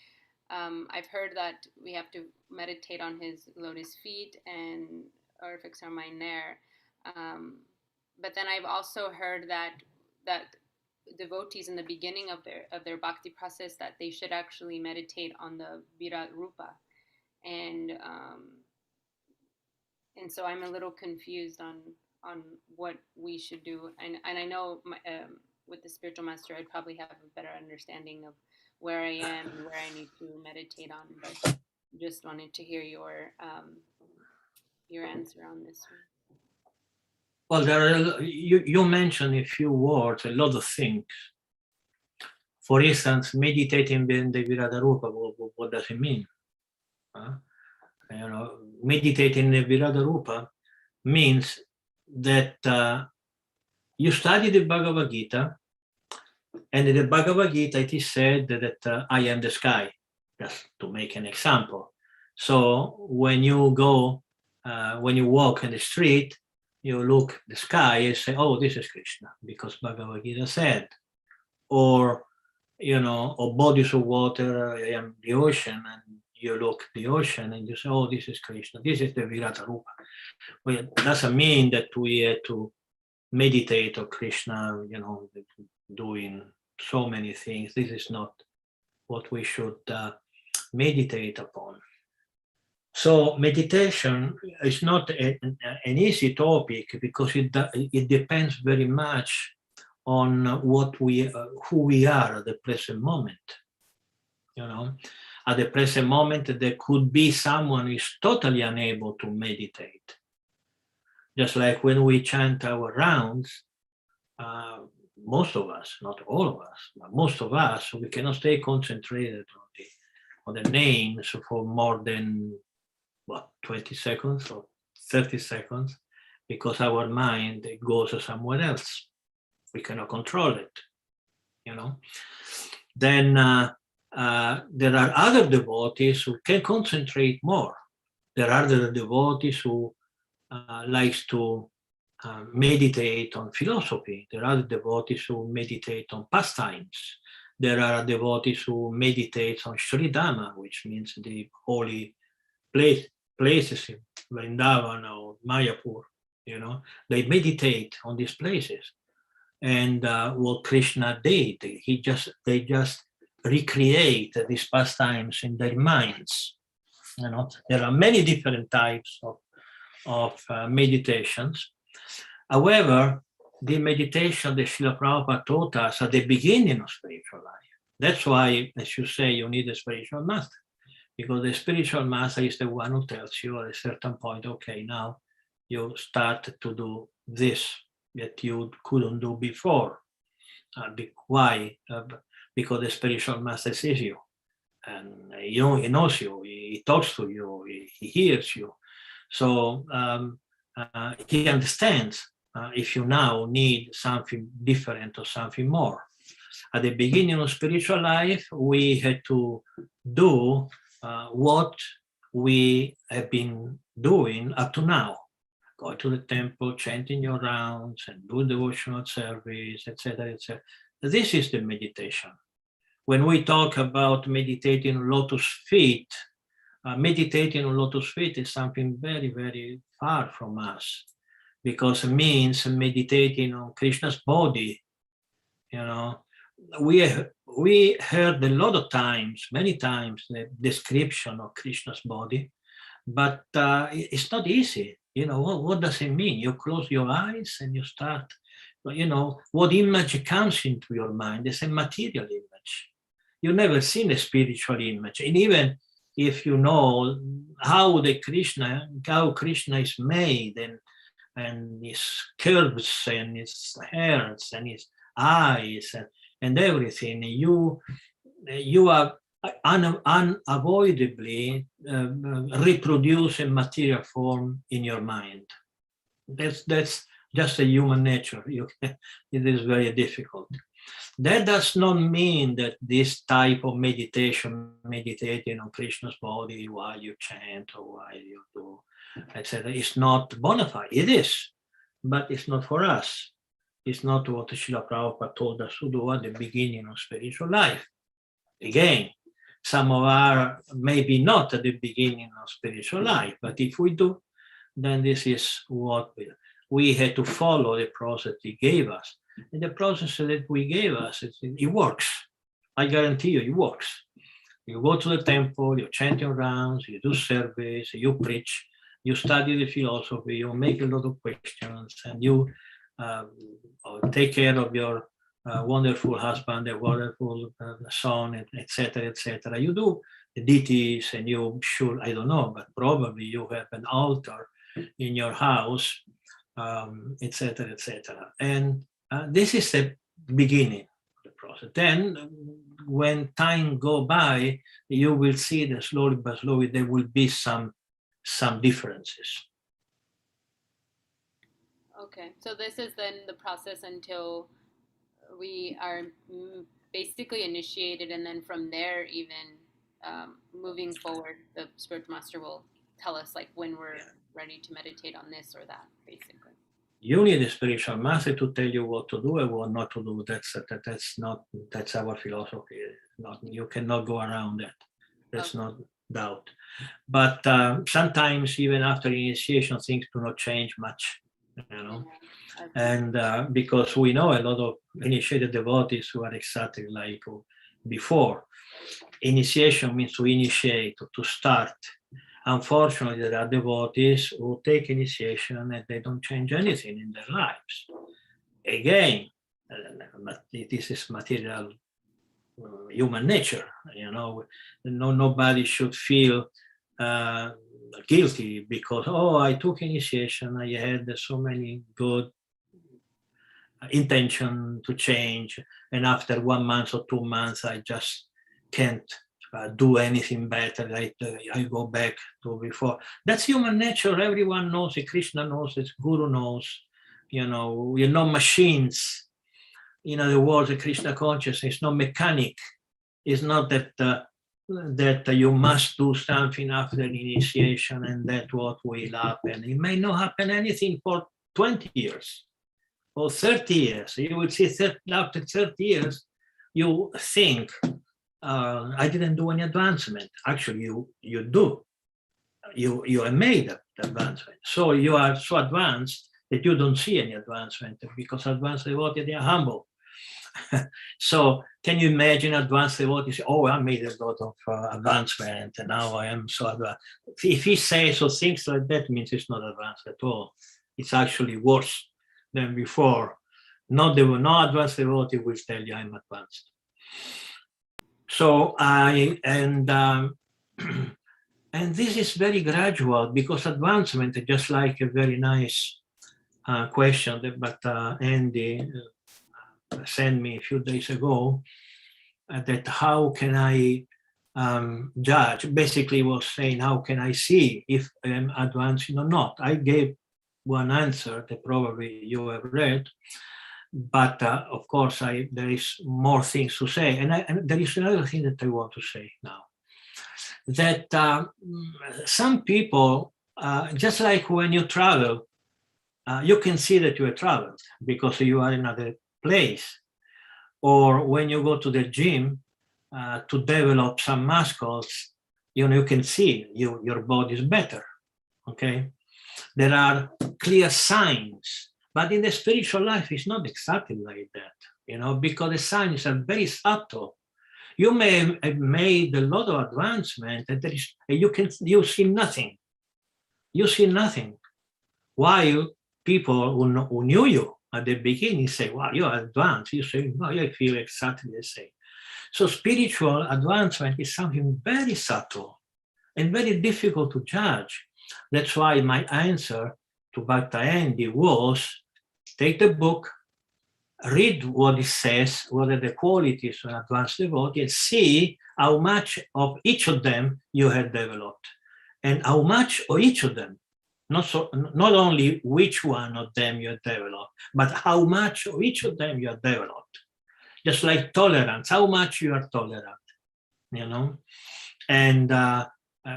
[SPEAKER 2] I've heard that we have to meditate on his lotus feet or fix our mind there. But then I've also heard that devotees in the beginning of their bhakti process, that they should actually meditate on the Virat Rupa, and so I'm a little confused on what we should do. And I know with the spiritual master, I'd probably have a better understanding of where I am and where I need to meditate on. But just wanted to hear your answer on this one.
[SPEAKER 1] Well, you mentioned a few words, a lot of things. For instance, meditating in the Virata Rupa, what does it mean? Meditating in the Virata Rupa means that you study the Bhagavad-Gita, and in the Bhagavad-Gita it is said that I am the sky, just to make an example. So when you walk in the street, you look at the sky and say, oh, this is Krishna, because Bhagavad-Gita said. Or, or bodies of water, I am the ocean, and you look at the ocean and you say, oh, this is Krishna, this is the Virata Rupa. Well, it doesn't mean that we have to meditate on Krishna, doing so many things. This is not what we should meditate upon. So meditation is not an easy topic, because it depends very much on who we are at the present moment. At the present moment, there could be someone who is totally unable to meditate. Just like when we chant our rounds, most of us, not all of us, but most of us, we cannot stay concentrated on the names for more than 20 seconds or 30 seconds, because our mind goes somewhere else. We cannot control it, Then there are other devotees who can concentrate more. There are other devotees who likes to meditate on philosophy. There are devotees who meditate on pastimes. There are devotees who meditate on Sridhama, which means the holy places in Vrindavan or Mayapur. They meditate on these places. And what Krishna did, they just recreate these pastimes in their minds. There are many different types of meditations. However, the meditation that Srila Prabhupada taught us at the beginning of spiritual life. That's why, as you say, you need a spiritual master, because the spiritual master is the one who tells you at a certain point, okay, now you start to do this that you couldn't do before. Why? Because the spiritual master sees you, and he knows you, he talks to you, he hears you. So he understands if you now need something different or something more. At the beginning of spiritual life, we had to do what we have been doing up to now. Go to the temple, chanting your rounds, and do devotional service, etc., etc. This is the meditation. When we talk about meditating on lotus feet, meditating on lotus feet is something very, very far from us, because it means meditating on Krishna's body. We heard a lot of times, many times, the description of Krishna's body, but it's not easy. What does it mean? You close your eyes and you start, what image comes into your mind is a material image. You've never seen a spiritual image. And even if you know how Krishna is made, and his curves and his hairs and his eyes and everything, you are unavoidably reproduce a material form in your mind. That's just a human nature. It is very difficult. That does not mean that this type of meditating on Krishna's body while you chant or while you do, etc., is not bona fide. It is, but it's not for us. It's not what Srila Prabhupada told us to do at the beginning of spiritual life. Again, Some of our maybe not at the beginning of spiritual life, but if we do, then this is what we had to follow the process he gave us. And the process that we gave us, it works. I guarantee you, it works. You go to the temple, you chant your rounds, you do service, you preach, you study the philosophy, you make a lot of questions, and you take care of your wonderful husband, a wonderful son, etc., etc. You do the deities, and you sure, I don't know, but probably you have an altar in your house, etc., etc. And this is the beginning of the process. Then, when time go by, you will see that slowly but slowly there will be some differences.
[SPEAKER 2] Okay, so this is then the process until we are basically initiated, and then from there, even moving forward, the spiritual master will tell us like when we're ready to meditate on this or that, basically.
[SPEAKER 1] You need a spiritual master to tell you what to do and what not to do. That's our philosophy. You cannot go around that. There's no doubt. But sometimes even after initiation, things do not change much, you know. And because we know a lot of initiated devotees who are exactly like before. Initiation means to initiate, to start. Unfortunately, there are devotees who take initiation and they don't change anything in their lives. Again, this is material human nature, you know. Nobody should feel guilty because, oh, I took initiation, I had so many good intention to change, and after 1 month or 2 months, I just can't do anything better. I go back to before. That's human nature. Everyone knows it. Krishna knows it. Guru knows. You know, we're not machines. In other words, the Krishna consciousness is not mechanic. It's not that that you must do something after the initiation and that what will happen. It may not happen anything for 20 years or 30 years. You will see after 30 years, you think, I didn't do any advancement. Actually, you do. You have made the advancement. So you are so advanced that you don't see any advancement because advanced devotees, they are humble. So can you imagine advanced devotees say, oh, I made a lot of advancement and now I am so advanced. If he says or things like that, means it's not advanced at all. It's actually worse than before. No advanced devotee will tell you I'm advanced. So and this is very gradual because advancement is just like a very nice question that Andy sent me a few days ago, that how can I judge? Basically was saying, how can I see if I'm advancing or not? I gave one answer that probably you have read, but of course there is more things to say. And there is another thing that I want to say now, that some people, just like when you travel, you can see that you have traveled because you are in another place. Or when you go to the gym to develop some muscles, you can see your body is better, okay? There are clear signs, but in the spiritual life, it's not exactly like that, because the signs are very subtle. You may have made a lot of advancement, and you see nothing. You see nothing. While people who knew you at the beginning say, wow, you're advanced. You say, no, I feel exactly the same. So spiritual advancement is something very subtle and very difficult to judge. That's why my answer to Bhakta Andy was, take the book, read what it says, what are the qualities of an advanced devotee, and see how much of each of them you have developed, and how much of each of them, not only which one of them you have developed, but how much of each of them you have developed. Just like tolerance, how much you are tolerant, and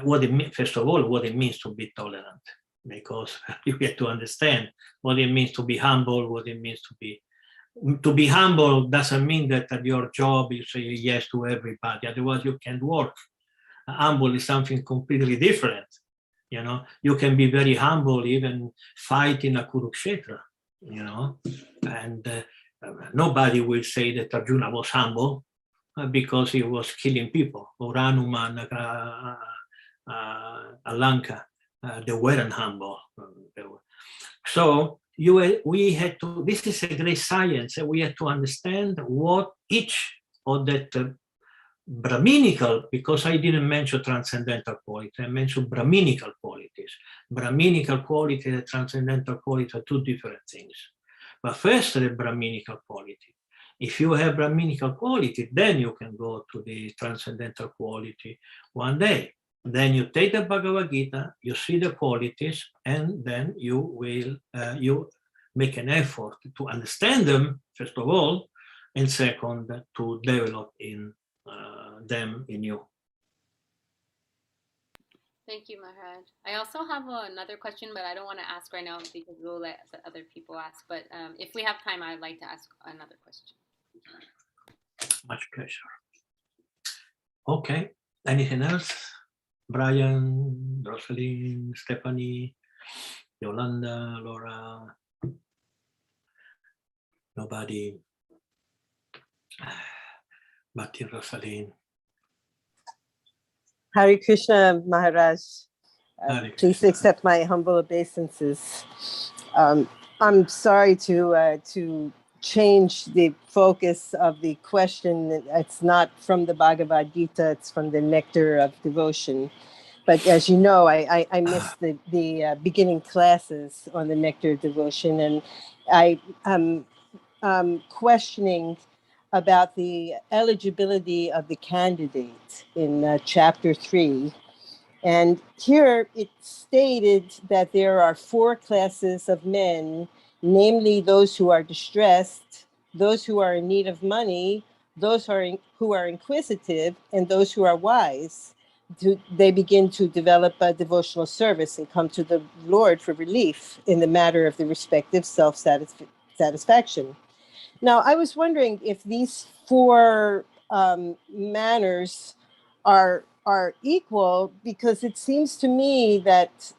[SPEAKER 1] what it means, first of all, what it means to be tolerant, because you get to understand what it means to be humble, what it means to be To be humble doesn't mean that at your job you say yes to everybody, otherwise you can't work. Humble is something completely different. You know, you can be very humble even fighting a Kurukshetra, you know, and nobody will say that Arjuna was humble because he was killing people, or Hanuman, Alanka, they weren't humble. So we had to, this is a great science, and we had to understand what each of that Brahminical, because I didn't mention transcendental quality, I mentioned Brahminical qualities. Brahminical quality and transcendental quality are two different things. But first, the Brahminical quality. If you have Brahminical quality, then you can go to the transcendental quality one day. Then you take the Bhagavad-Gita, you see the qualities, and then you will you make an effort to understand them, first of all, and second, to develop in them in you.
[SPEAKER 2] Thank you, Maharaj. I also have another question, but I don't want to ask right now because we'll let the other people ask. But if we have time, I'd like to ask another question.
[SPEAKER 1] Much pleasure. Okay. Anything else? Brian, Rosalind, Stephanie, Yolanda, Laura. Nobody. Martin, Rosalind.
[SPEAKER 4] Hare Krishna, Maharaj.
[SPEAKER 1] Hare
[SPEAKER 4] Please
[SPEAKER 1] Krishna.
[SPEAKER 4] accept my humble obeisances. I'm sorry to change the focus of the question. It's not from the Bhagavad-Gita, it's from the Nectar of Devotion. But as you know, I missed the beginning classes on the Nectar of Devotion, and I am questioning about the eligibility of the candidate in chapter 3. And here it stated that there are 4 classes of men, namely those who are distressed, those who are in need of money, those who are inquisitive, and those who are wise. They begin to develop a devotional service and come to the Lord for relief in the matter of the respective self-satisfaction. Now, I was wondering if these 4 manners are equal, because it seems to me that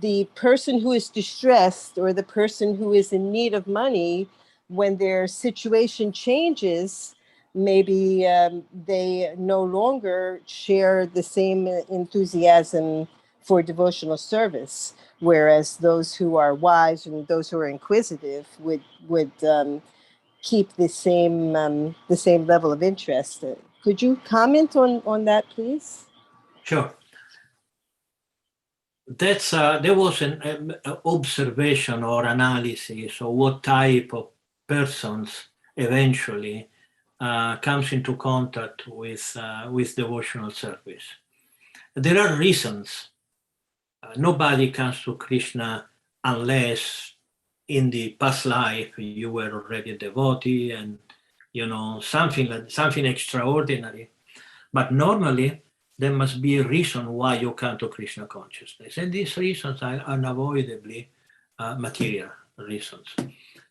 [SPEAKER 4] the person who is distressed or the person who is in need of money, when their situation changes, maybe they no longer share the same enthusiasm for devotional service, whereas those who are wise and those who are inquisitive would keep the same level of interest. Could you comment on that, please?
[SPEAKER 1] Sure. That's there was an observation or analysis of what type of persons eventually comes into contact with devotional service. There are reasons. Nobody comes to Krishna unless in the past life you were already a devotee and something extraordinary. But normally there must be a reason why you come to Krishna consciousness, and these reasons are unavoidably material reasons.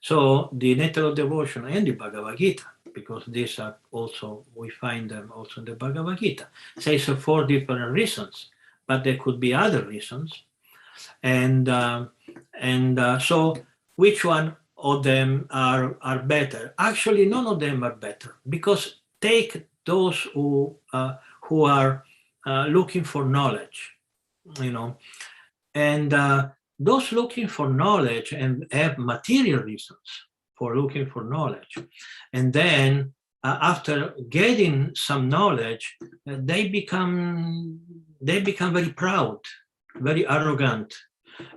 [SPEAKER 1] So the Nectar of Devotion and the Bhagavad Gita, because these are also, we find them also in the Bhagavad Gita, says 4 different reasons, but there could be other reasons. And so which one of them are better? Actually, none of them are better, because take those who are looking for knowledge, and those looking for knowledge and have material reasons for looking for knowledge, and then after getting some knowledge, they become very proud, very arrogant.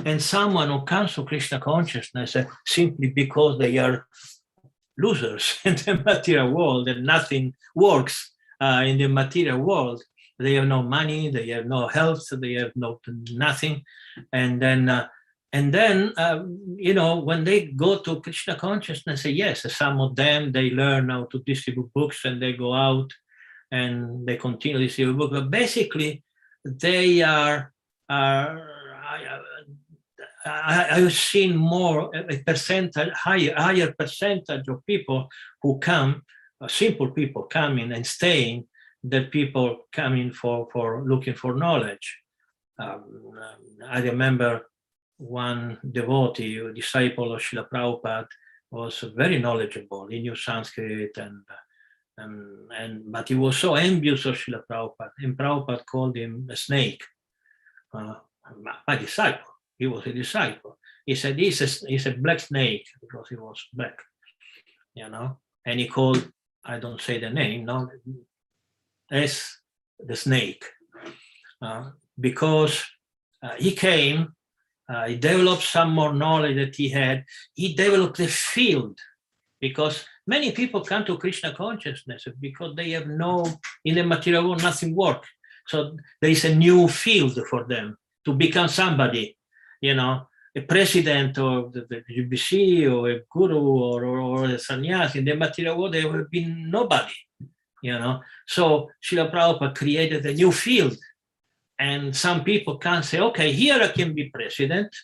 [SPEAKER 1] And someone who comes to Krishna consciousness simply because they are losers in the material world and nothing works in the material world. They have no money, they have no health, they have nothing. And then when they go to Krishna consciousness, yes, some of them, they learn how to distribute books and they go out and they continue to distribute books. But basically, they are I've seen more a percentage, higher percentage of people who come, simple people coming and staying, than people coming for looking for knowledge. I remember one devotee, a disciple of Srila Prabhupada, was very knowledgeable. He knew Sanskrit but he was so envious of Srila Prabhupada, and Prabhupada called him a snake. My disciple. He was a disciple. He said he's a black snake because he was black, and he called, I don't say the name, no, as the snake, because he came, he developed some more knowledge that he had. He developed a field, because many people come to Krishna consciousness because they have in the material world, nothing works. So there is a new field for them to become somebody, a president of the GBC or a guru or a sannyasi. In the material world, there have been nobody, So Srila Prabhupada created a new field. And some people can say, okay, here I can be president,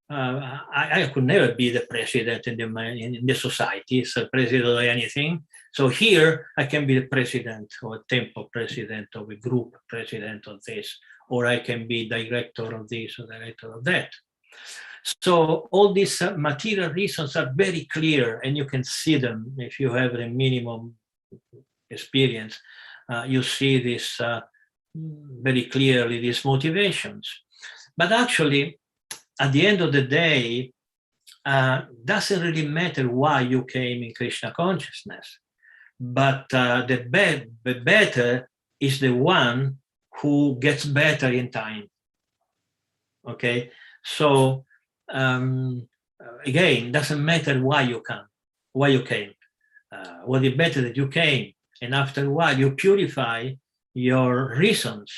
[SPEAKER 1] I could never be the president in the society, so president of anything. So here I can be the president or a temple president of a group, president of this, or I can be director of this or director of that. So all these material reasons are very clear, and you can see them if you have the minimum experience. You see this very clearly, these motivations. But actually, at the end of the day, doesn't really matter why you came in Krishna consciousness, but the better is the one who gets better in time. Okay, so again, doesn't matter why you came. What is better that you came, and after a while you purify your reasons,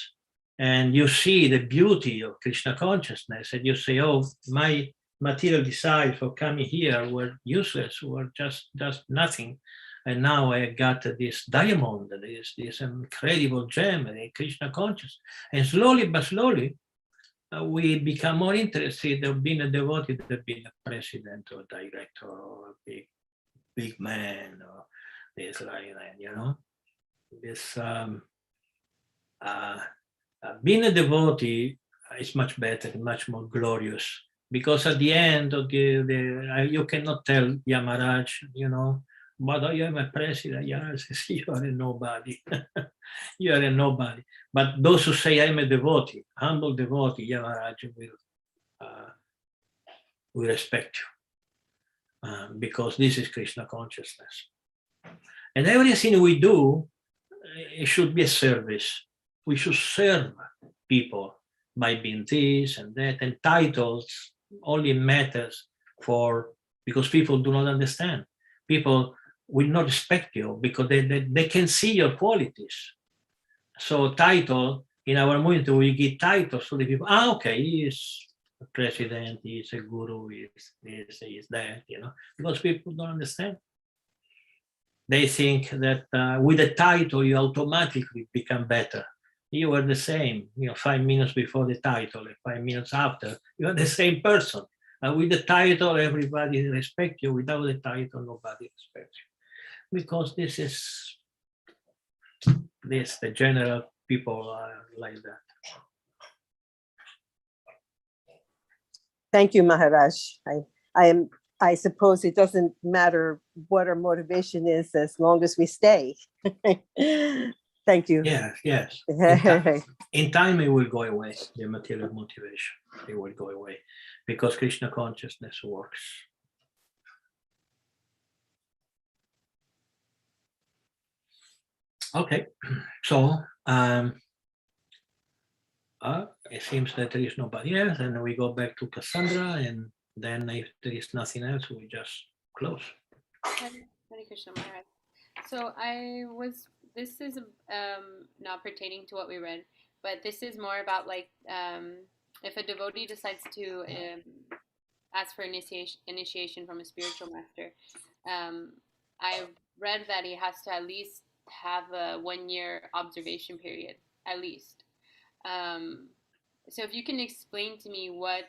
[SPEAKER 1] and you see the beauty of Krishna consciousness, and you say, oh, my material desires for coming here were useless, were just nothing. And now I got this diamond, this incredible gem, Krishna consciousness. And slowly but slowly, we become more interested in being a devotee than being a president or director or a big man or this like that, This being a devotee is much better, much more glorious, because at the end of you cannot tell Yamaraj, but I am a president. Yamaraj says, you are a nobody. You are a nobody. But those who say I'm a devotee, humble devotee, Yamaraj will respect you, because this is Krishna consciousness. And everything we do, it should be a service. We should serve people by being this and that, and titles only matters because people do not understand. People will not respect you because they can see your qualities. So title, in our movement, we give titles to the people. Okay, he is a president, he is a guru, he is this, he is that, because people don't understand. They think that with a title, you automatically become better. You are the same, 5 minutes before the title, and 5 minutes after, you are the same person. With the title, everybody respects you. Without the title, nobody respects you. Because this is the general people are like that.
[SPEAKER 4] Thank you, Maharaj. I suppose it doesn't matter what our motivation is as long as we stay. Thank you.
[SPEAKER 1] Yes. In time, it will go away. The material motivation, it will go away, because Krishna consciousness works. Okay, so it seems that there is nobody else, and we go back to Cassandra, and then if there is nothing else, we just close.
[SPEAKER 2] Hare Krishna Maharaj. So this is not pertaining to what we read, but this is more about if a devotee decides to ask for initiation from a spiritual master, I read that he has to at least have a 1-year observation period, at least. So if you can explain to me what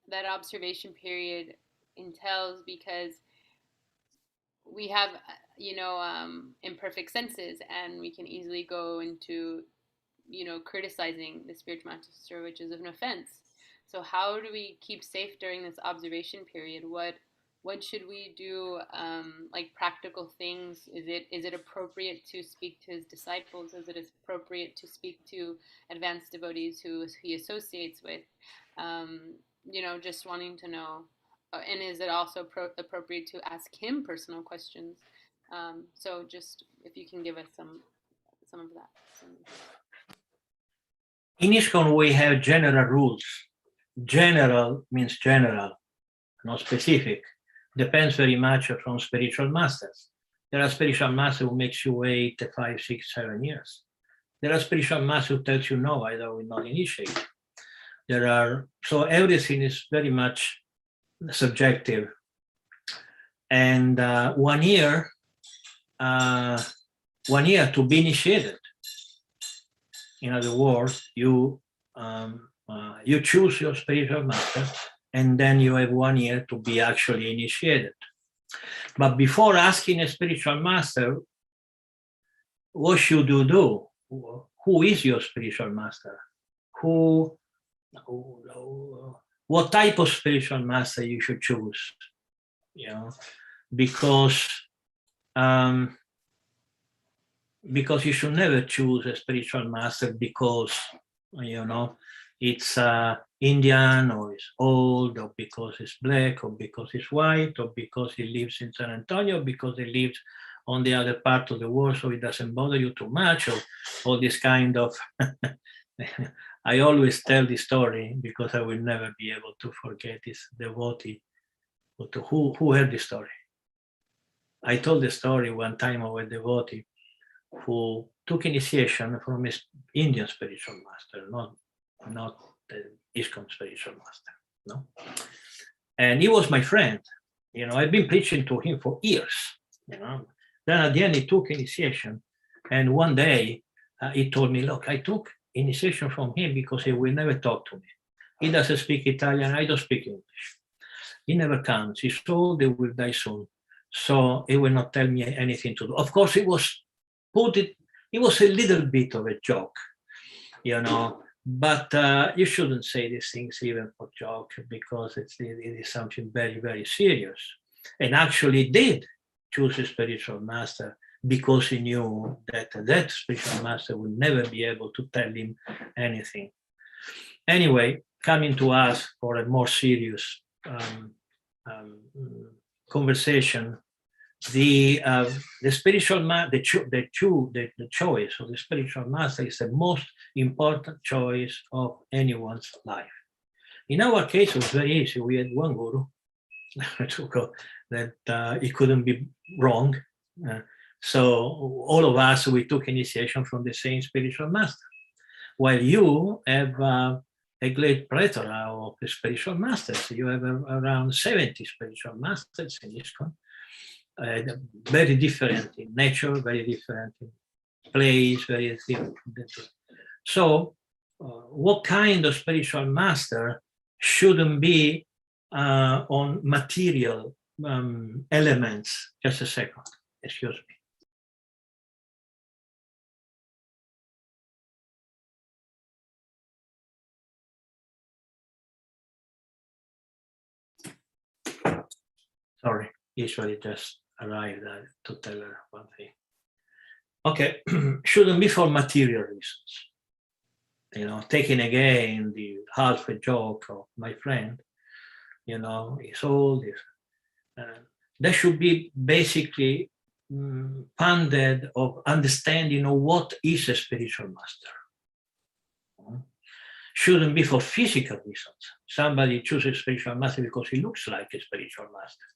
[SPEAKER 2] that observation period entails, because we have, imperfect senses, and we can easily go into, criticizing the spiritual master, which is an offense. So how do we keep safe during this observation period? What should we do, like practical things? Is it appropriate to speak to his disciples? Is it appropriate to speak to advanced devotees who he associates with? Just wanting to know. And is it also appropriate to ask him personal questions? So just if you can give us some of that.
[SPEAKER 1] In ISKCON, we have general rules. General means general, not specific. Depends very much from spiritual masters. There are spiritual masters who makes you wait 5, 6, 7 years. There are spiritual masters who tells you, no, I will not initiate. So everything is very much subjective. And 1 year, 1 year to be initiated. In other words, you choose your spiritual master, and then you have 1 year to be actually initiated. But before asking a spiritual master, what should you do? Who is your spiritual master? What type of spiritual master you should choose? Because you should never choose a spiritual master because it's Indian, or it's old, or because it's black, or because it's white, or because he lives in San Antonio, because he lives on the other part of the world, so it doesn't bother you too much, or all this kind of. I always tell this story because I will never be able to forget this devotee. Who heard this story? I told the story one time of a devotee who took initiation from his Indian spiritual master, not the ISKCON spiritual master, no. And he was my friend. I've been preaching to him for years. Then at the end he took initiation, and one day he told me, "Look, I took initiation from him because he will never talk to me. He doesn't speak Italian. I don't speak English. He never comes. He's old. He will die soon, so he will not tell me anything to do." Of course, it was a little bit of a joke, but you shouldn't say these things even for joke, because it is something very, very serious. And actually did choose a spiritual master because he knew that spiritual master would never be able to tell him anything. Anyway, coming to us for a more serious conversation, the spiritual the choice of the spiritual master is the most important choice of anyone's life. In our case, it was very easy. We had one guru that it couldn't be wrong. So all of us, we took initiation from the same spiritual master, while you have a great plethora of spiritual masters. You have around 70 spiritual masters in ISKCON. Very different in nature, very different in place, very different. So what kind of spiritual master shouldn't be on material elements? Just a second, excuse me. Sorry, usually just arrived to tell her one thing. Okay, shouldn't be for material reasons. Taking again the half a joke of my friend, it's all this. That should be basically funded of understanding of what is a spiritual master. Shouldn't be for physical reasons. Somebody chooses a spiritual master because he looks like a spiritual master.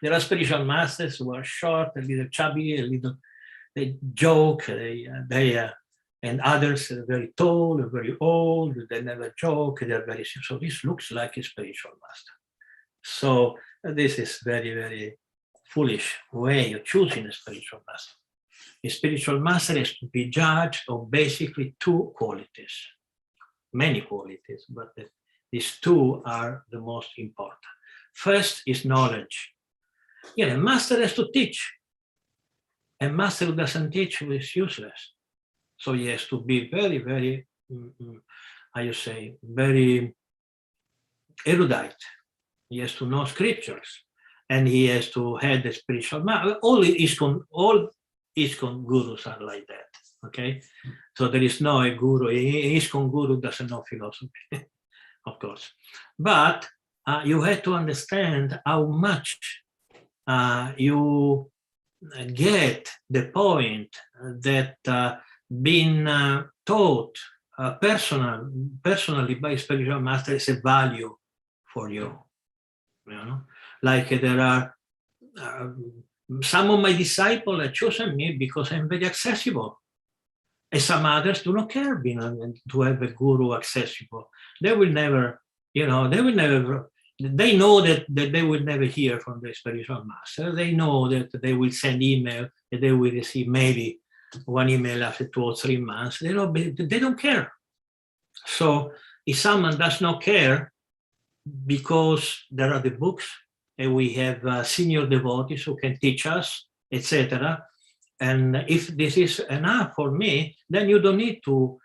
[SPEAKER 1] There are spiritual masters who are short, a little chubby, they joke, and others are very tall, very old, they never joke, they're very simple. So this looks like a spiritual master. So this is very, very foolish way of choosing a spiritual master. A spiritual master has to be judged of basically two qualities, many qualities, but these two are the most important. First is knowledge. A master has to teach. A master who doesn't teach is useless. So he has to be very, very, very erudite. He has to know scriptures, and he has to have the spiritual mind. All ISKCON gurus are like that. Okay, so there is no a guru. ISKCON guru doesn't know philosophy, of course, but you have to understand how much you get the point that being taught personally by spiritual master is a value for you. Like there are some of my disciples have chosen me because I'm very accessible, and some others do not care to have a guru accessible. They will never, they know that they will never hear from the spiritual master. They know that they will send email, and they will receive maybe one email after 2 or 3 months. They don't care. So if someone does not care, because there are the books, and we have senior devotees who can teach us, etc. And if this is enough for me, then you don't need to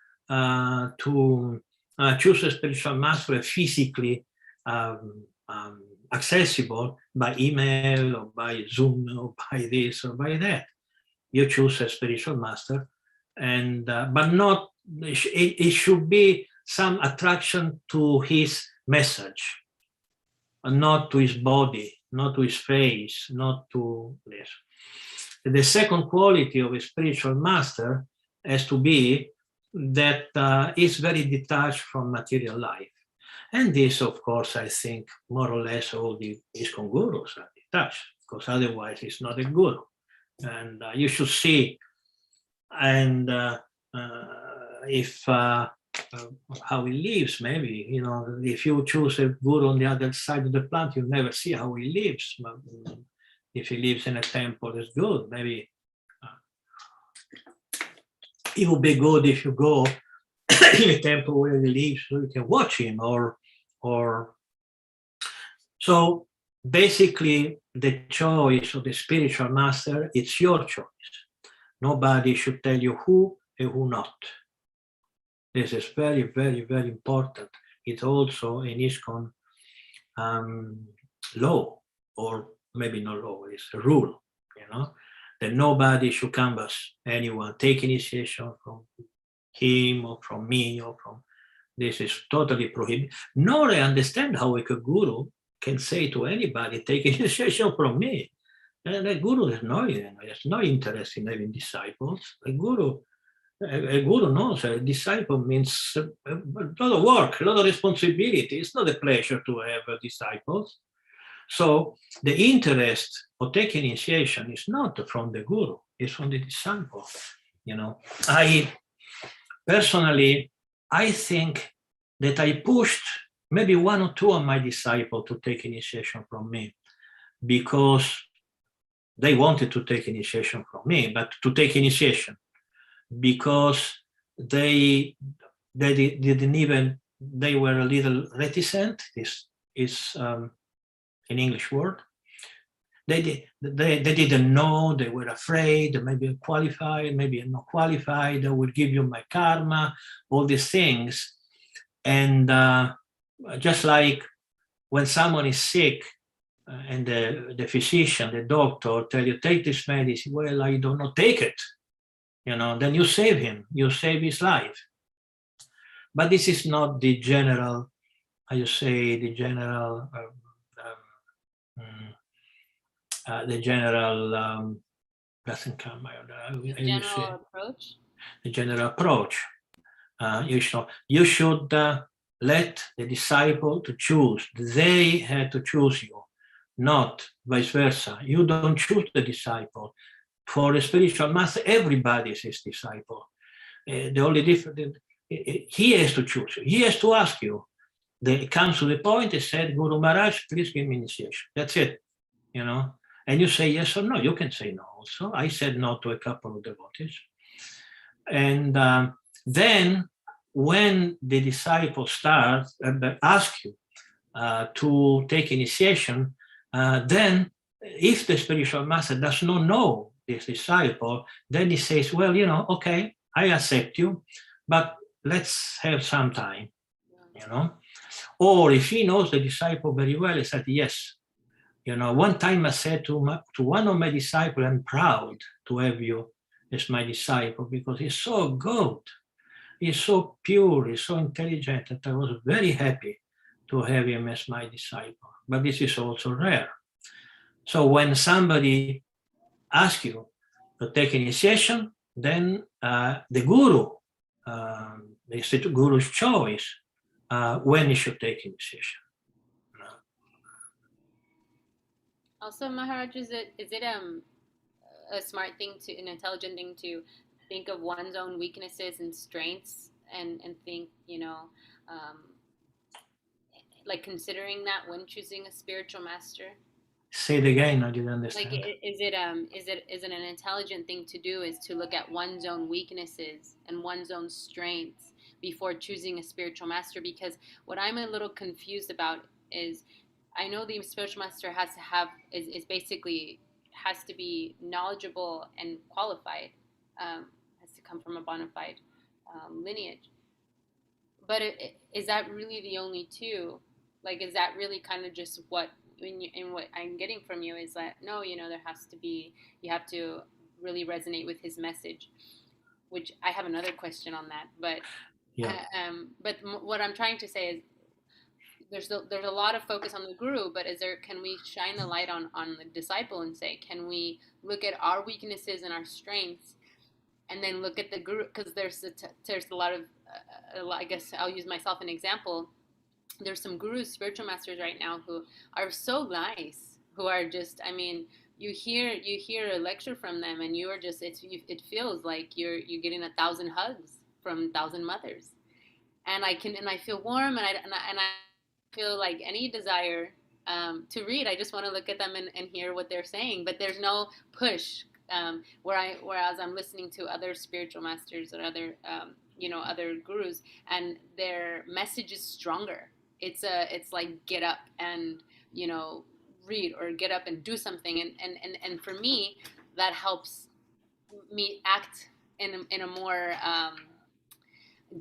[SPEAKER 1] choose a spiritual master physically accessible by email or by Zoom or by this or by that. You choose a spiritual master, and but not. It should be some attraction to his message, not to his body, not to his face, not to this. The second quality of a spiritual master has to be that is very detached from material life. And this, of course, I think more or less all the ISKCON gurus are detached, because otherwise it's not a guru. And you should see, and if how he lives, maybe, if you choose a guru on the other side of the planet, you'll never see how he lives. If he lives in a temple, it's good. Maybe it would be good if you go in a temple where he lives, so you can watch him, or so basically the choice of the spiritual master, it's your choice. Nobody should tell you who and who not. This is very, very, very important. It's also an ISKCON law, or maybe not law, it's a rule, that nobody should canvass anyone, take initiation from him or from me or from. This is totally prohibited. Nor I understand how a guru can say to anybody, take initiation from me. The guru has no interest in having disciples. A guru knows a disciple means a lot of work, a lot of responsibility. It's not a pleasure to have disciples. So the interest of taking initiation is not from the guru, it's from the disciple. I personally, I think that I pushed maybe 1 or 2 of my disciples to take initiation from me, because they wanted to take initiation from me, but to take initiation, because they didn't even, they were a little reticent. This is an English word. They didn't know, they were afraid, maybe I'm qualified, maybe I'm not qualified, I will give you my karma, all these things. And just like when someone is sick, and the physician, the doctor tell you, take this medicine, well, I don't know, take it. Then you save him, you save his life. But this is not the general, doesn't come.
[SPEAKER 2] General approach.
[SPEAKER 1] The general approach. You should let the disciple to choose. They had to choose you, not vice versa. You don't choose the disciple. For a spiritual master, everybody is his disciple. The only difference, he has to choose you. He has to ask you. It comes to the point, and said, Guru Maharaj, please give me initiation. That's it. And you say yes or no. You can say no. also. I said no to a couple of devotees. And then when the disciple starts, ask you to take initiation, then if the spiritual master does not know this disciple, then he says, well, okay, I accept you, but let's have some time, Or if he knows the disciple very well, he said, yes. One time I said to one of my disciples, I'm proud to have you as my disciple because he's so good. He's so pure, he's so intelligent that I was very happy to have him as my disciple. But this is also rare. So when somebody asks you to take initiation, then the guru, the guru's choice, when he should take initiation.
[SPEAKER 2] Also, Maharaj, is it a smart thing an intelligent thing to think of one's own weaknesses and strengths and think, like considering that when choosing a spiritual master?
[SPEAKER 1] Say it again, I didn't understand.
[SPEAKER 2] Like, is it an intelligent thing to do is to look at one's own weaknesses and one's own strengths before choosing a spiritual master? Because what I'm a little confused about is, I know the spiritual master is basically has to be knowledgeable and qualified, has to come from a bona fide lineage. But is that really the only two? Like, is that really kind of just what I'm getting from you is that, no, you have to really resonate with his message, which I have another question on that. But what I'm trying to say is, there's a lot of focus on the guru, but can we shine the light on the disciple and say, can we look at our weaknesses and our strengths, and then look at the guru? Because there's a lot of, I guess I'll use myself an example. There's some gurus, spiritual masters right now who are so nice, who are just, you hear a lecture from them, and you are just, it feels like you're getting 1,000 hugs from 1,000 mothers, and I feel warm, and I feel like any desire to read. I just want to look at them and hear what they're saying, but there's no push. Whereas I'm listening to other spiritual masters or other other gurus, and their message is stronger. It's like, get up and read, or get up and do something, and for me that helps me act in a more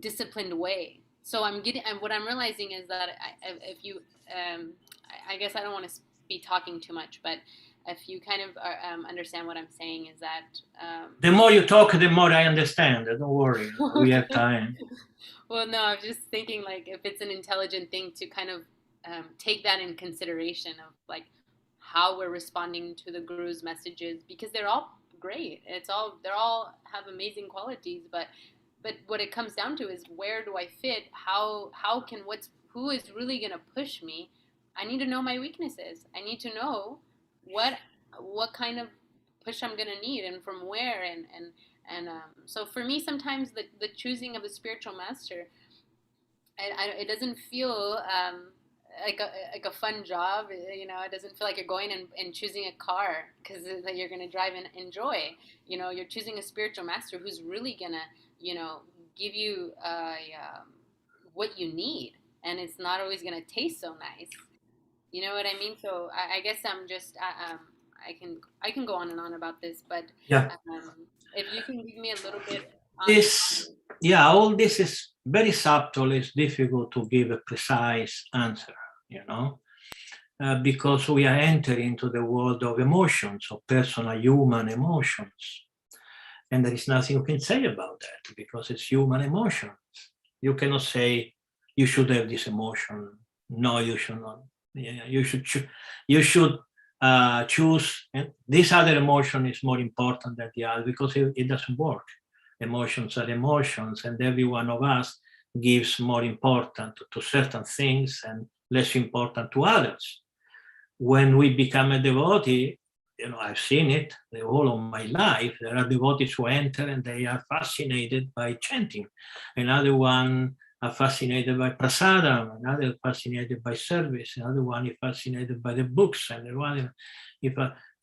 [SPEAKER 2] disciplined way. So what I'm realizing is that I guess I don't want to be talking too much, but if you kind of understand what I'm saying, is that
[SPEAKER 1] the more you talk, the more I understand. Don't worry, we have time.
[SPEAKER 2] Well, no, I was just thinking, like, if it's an intelligent thing to kind of take that in consideration of like how we're responding to the guru's messages, because they're all great. They're all have amazing qualities, but what it comes down to is, where do I fit? Who is really gonna push me? I need to know my weaknesses. I need to know what kind of push I'm gonna need, and from where, and so for me, sometimes the choosing of a spiritual master, it doesn't feel like a fun job. It doesn't feel like you're going and choosing a car because you're gonna drive and enjoy. You're choosing a spiritual master who's really gonna give you what you need, and it's not always gonna taste so nice. You know what I mean? So I guess I'm just I can go on and on about this, but if you can give me a little bit on
[SPEAKER 1] all this is very subtle. It's difficult to give a precise answer, because we are entering into the world of emotions, of personal human emotions, and there is nothing you can say about that, because it's human emotions. You cannot say you should have this emotion. No, you should not. You should choose, and this other emotion is more important than the other, because it doesn't work. Emotions are emotions, and every one of us gives more importance to certain things and less important to others. When we become a devotee, I've seen it the whole of my life. There are devotees who enter and they are fascinated by chanting. Another one are fascinated by prasadam, another fascinated by service, another one is fascinated by the books, and one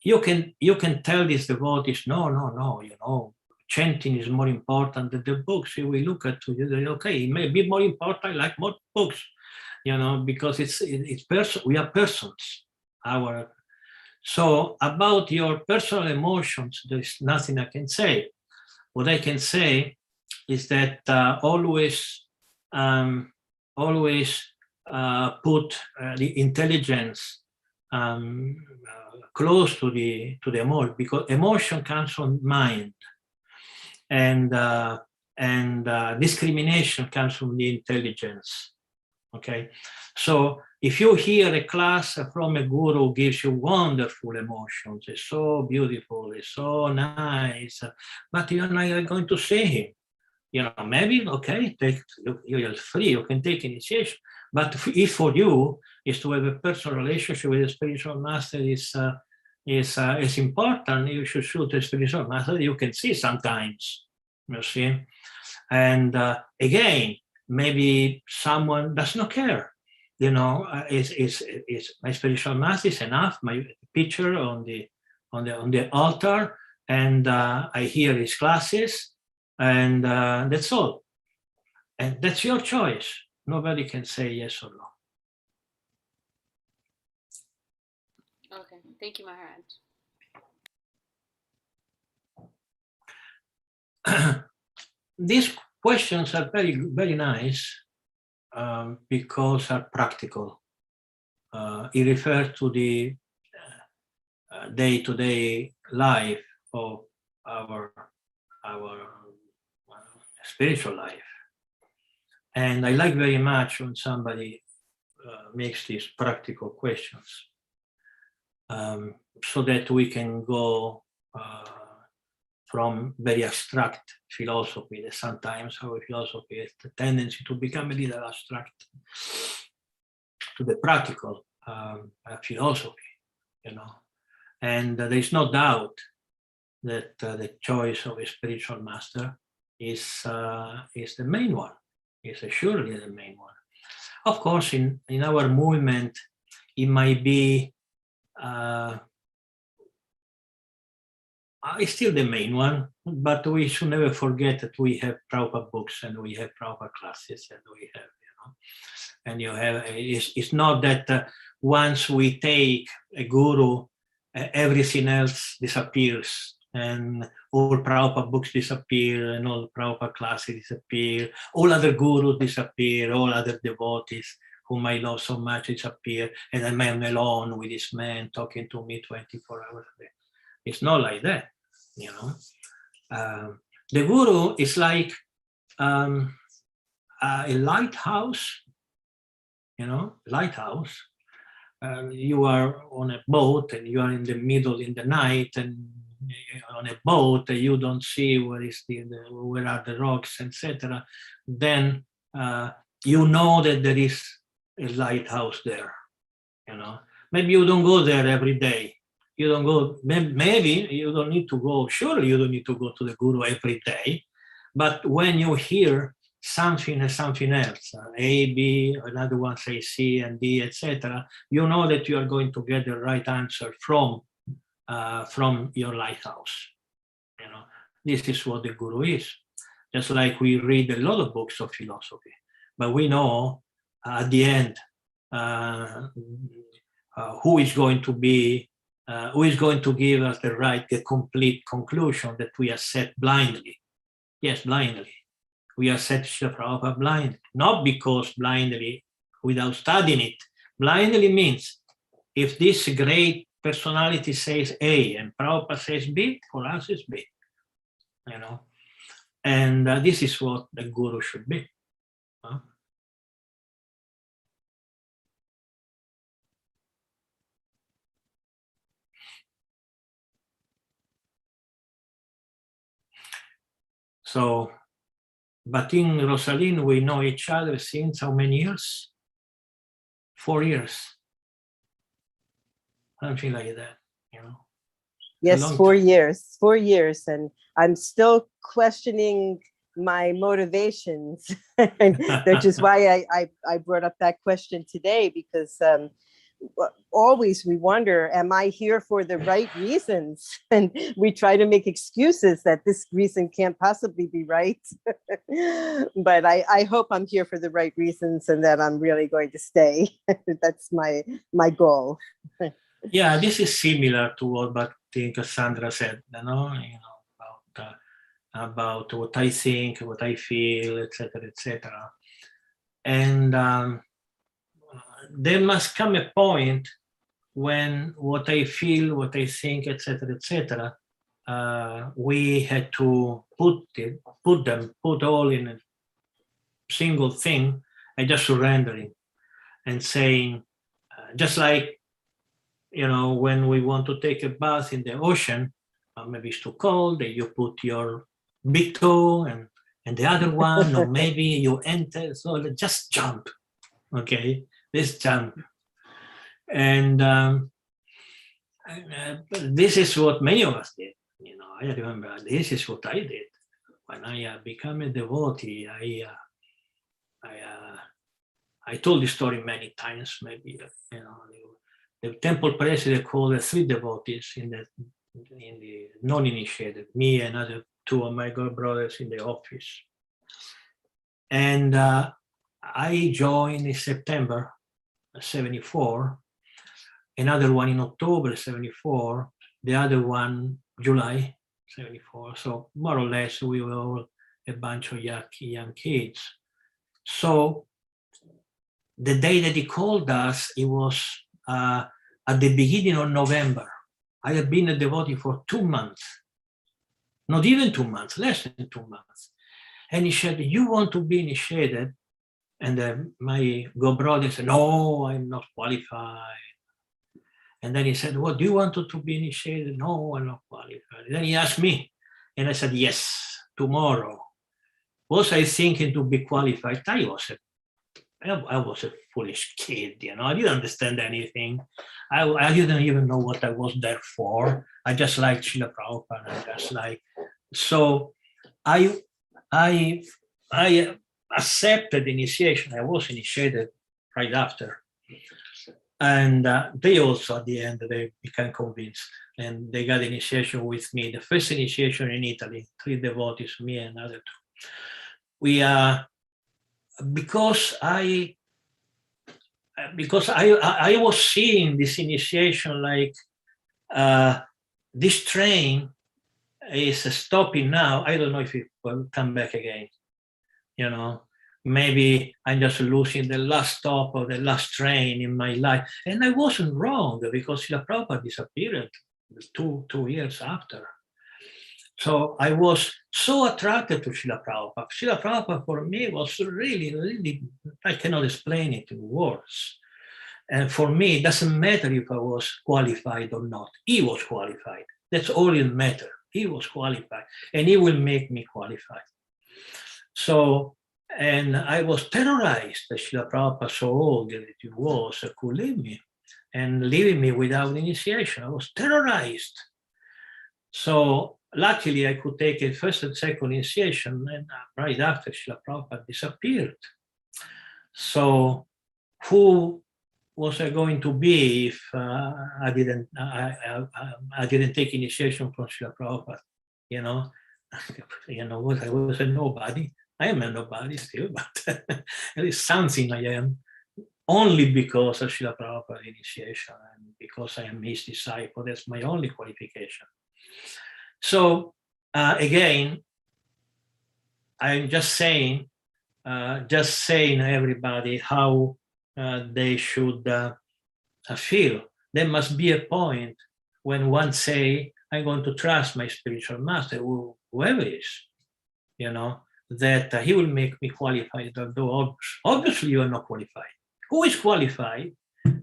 [SPEAKER 1] you can tell these devotees, no, chanting is more important than the books. If we look at it, okay, it may be more important, like more books, because it's we are persons. So about your personal emotions, there's nothing I can say. What I can say is that always put the intelligence close to the emotion, because emotion comes from mind, and discrimination comes from the intelligence. Okay, so if you hear a class from a guru who gives you wonderful emotions, it's so beautiful, it's so nice, but you're not going to see him. Maybe, okay, you're free, you can take initiation. But if for you is to have a personal relationship with a spiritual master is important, you should shoot a spiritual master you can see sometimes, you see. And again, maybe someone does not care, is my spiritual master is enough, my picture on the altar, and I hear his classes, and that's all. And that's your choice. Nobody can say yes or no.
[SPEAKER 2] Okay, thank you, Maharaj.
[SPEAKER 1] These questions are very, very nice because are practical. It refers to the day-to-day life of our spiritual life. And I like very much when somebody makes these practical questions, so that we can go from very abstract philosophy, that sometimes our philosophy has the tendency to become a little abstract, to the practical philosophy, And there is no doubt that the choice of a spiritual master is the main one, is surely the main one. Of course, in our movement, it might be it's still the main one, but we should never forget that we have Prabhupada books and we have Prabhupada classes, and we have, and you have, it's not that once we take a guru, everything else disappears, and all Prabhupada books disappear, and all Prabhupada classes disappear, all other gurus disappear, all other devotees whom I love so much disappear, and I'm alone with this man talking to me 24 hours a day. It's not like that, The guru is like a lighthouse, lighthouse. You are on a boat and you are in the middle in the night, and on a boat you don't see where are the rocks, etc. Then you know that there is a lighthouse there. Maybe you don't go there every day. You don't go. Maybe you don't need to go. Surely you don't need to go to the guru every day. But when you hear something and something else, A, B, another one say C and D, etc., you know that you are going to get the right answer from your lighthouse. This is what the guru is. Just like we read a lot of books of philosophy, but we know at the end who is going to give us the complete conclusion that we accept blindly. Yes, blindly. We accept Srila Prabhupada blindly, not because blindly without studying it. Blindly means if this great personality says A and Prabhupada says B, for us it's B. And this is what the guru should be. So, but in Rosalind, we know each other since how many years? 4 years. Something like that,
[SPEAKER 4] Yes, 4 years. 4 years. And I'm still questioning my motivations, which is why I brought up that question today, because always we wonder, am I here for the right reasons? And we try to make excuses that this reason can't possibly be right. But I hope I'm here for the right reasons and that I'm really going to stay. That's my goal.
[SPEAKER 1] Yeah, this is similar to what I think Cassandra said, about what I think, what I feel, etc., etc. And there must come a point when what I feel, what I think, etc., etc., we had to put all in a single thing and just surrendering and saying, just like, when we want to take a bath in the ocean, maybe it's too cold, and you put your big toe and the other one, or maybe you enter, so just jump, okay? Let's jump. And this is what many of us did. I remember this is what I did. When I became a devotee, I told this story many times, maybe, the temple president called the 3 devotees in the non-initiated, me and other 2 of my god brothers in the office. And I joined in September 74, another one in October 74, the other one July 74. So more or less we were all a bunch of young kids. So the day that he called us, it was at the beginning of November. I had been a devotee for 2 months, not even 2 months, less than 2 months. And he said, you want to be initiated? And my god brother said, no, I'm not qualified. And then he said, well, do you want to be initiated? No, I'm not qualified. Then he asked me, and I said, yes, tomorrow. Was I thinking to be qualified? I was a foolish kid, I didn't understand anything. I didn't even know what I was there for. I just liked Srila Prabhupada. So I accepted initiation. I was initiated right after. And they also, at the end, they became convinced. And they got initiation with me. The first initiation in Italy, 3 devotees, me and other 2. We because I was seeing this initiation like this train is stopping now. I don't know if it will come back again. Maybe I'm just losing the last stop of the last train in my life. And I wasn't wrong, because Srila Prabhupada disappeared two years after. So I was so attracted to Srila Prabhupada. Srila Prabhupada for me was really, really, I cannot explain it in words. And for me, it doesn't matter if I was qualified or not. He was qualified. That's all it matters. He was qualified, and he will make me qualified. So, and I was terrorized that Srila Prabhupada, so old that he was, could leave me and leaving me without initiation. I was terrorized. So luckily I could take a first and second initiation, and right after Srila Prabhupada disappeared. So who was I going to be if I didn't take initiation from Srila Prabhupada? What, I was a nobody. I am a nobody still, but it is something I am, only because of Srila Prabhupada initiation and because I am his disciple. That's my only qualification. So again, I'm just saying everybody how they should feel. There must be a point when one say, I'm going to trust my spiritual master, whoever is, that he will make me qualified, although obviously you are not qualified. Who is qualified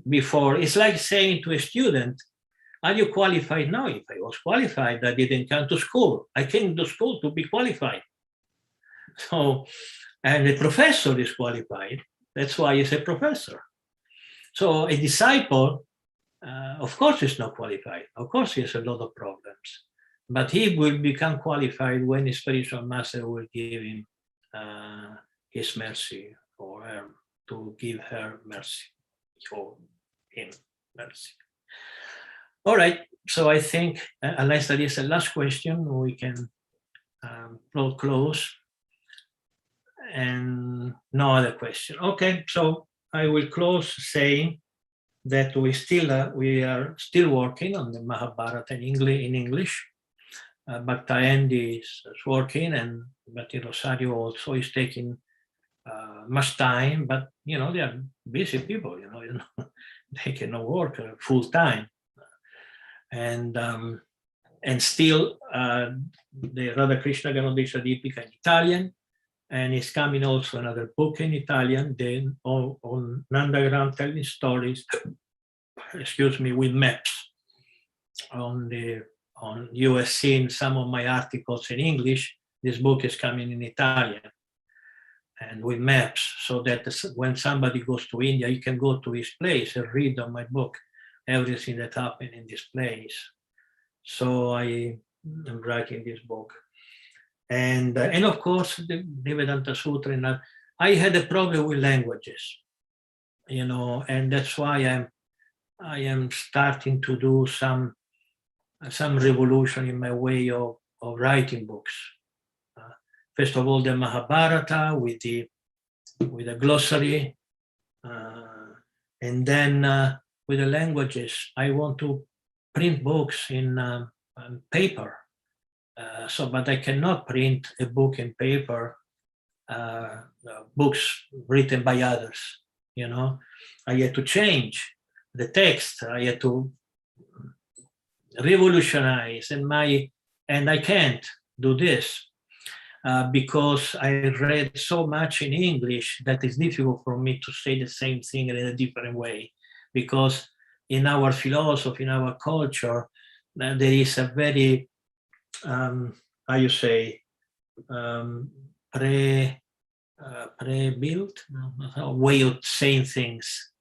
[SPEAKER 1] before? It's like saying to a student, are you qualified? No, if I was qualified, I didn't come to school. I came to school to be qualified. So, and the professor is qualified. That's why he's a professor. So a disciple, of course, is not qualified. Of course, he has a lot of problems. But he will become qualified when his spiritual master will give him his mercy, or her, to give her mercy, or him. That's it. All right. So I think, unless there is a last question, we can close. And no other question. Okay. So I will close saying that we are still working on the Mahabharata in English. Bhakta is working, and Bhakti Rosario also is taking much time, but they are busy people, they cannot work full time. And still the Radha Krishna Ganodesha Deepika in Italian, and it's coming also another book in Italian, then on Nandagram telling stories, with maps. You have seen some of my articles in English. This book is coming in Italian and with maps, so that when somebody goes to India, you can go to his place and read on my book everything that happened in this place. So I am writing this book. And of course, the Vedanta Sutra. And I had a problem with languages, and that's why I am starting to do some revolution in my way of writing books. First of all, the Mahabharata with the glossary, and then with the languages. I want to print books in paper. But I cannot print a book in paper, books written by others, I had to change the text, I had to revolutionize, and I can't do this because I read so much in English that it's difficult for me to say the same thing in a different way, because in our philosophy, in our culture, there is a very pre-built way of saying things.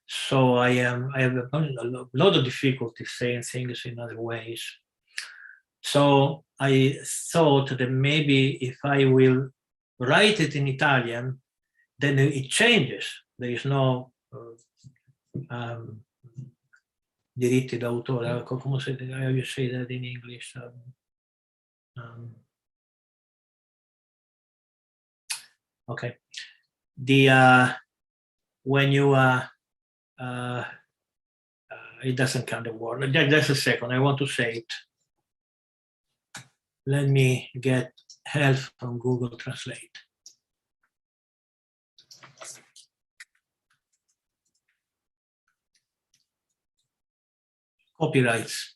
[SPEAKER 1] So I have a lot of difficulty saying things in other ways. So I thought that maybe if I will write it in Italian, then it changes. There is no diritti d'autore. How you say that in English? Okay. When you it doesn't count the word. Just a second. I want to say it. Let me get help from Google Translate. Copyrights.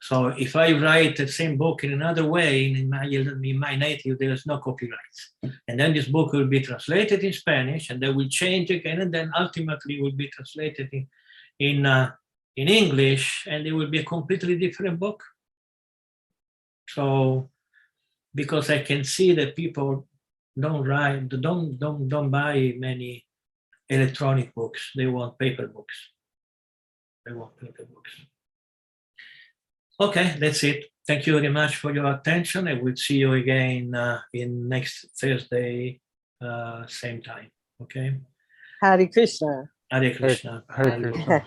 [SPEAKER 1] So if I write the same book in another way, in my native, there is no copyrights. And then this book will be translated in Spanish, and they will change again, and then ultimately will be translated in English, and it will be a completely different book. So, because I can see that people don't buy many electronic books. They want paper books. Okay, that's it. Thank you very much for your attention. I will see you again in next Thursday, same time. Okay.
[SPEAKER 4] Hare Krishna.
[SPEAKER 1] Hare Krishna.
[SPEAKER 3] Hare Krishna.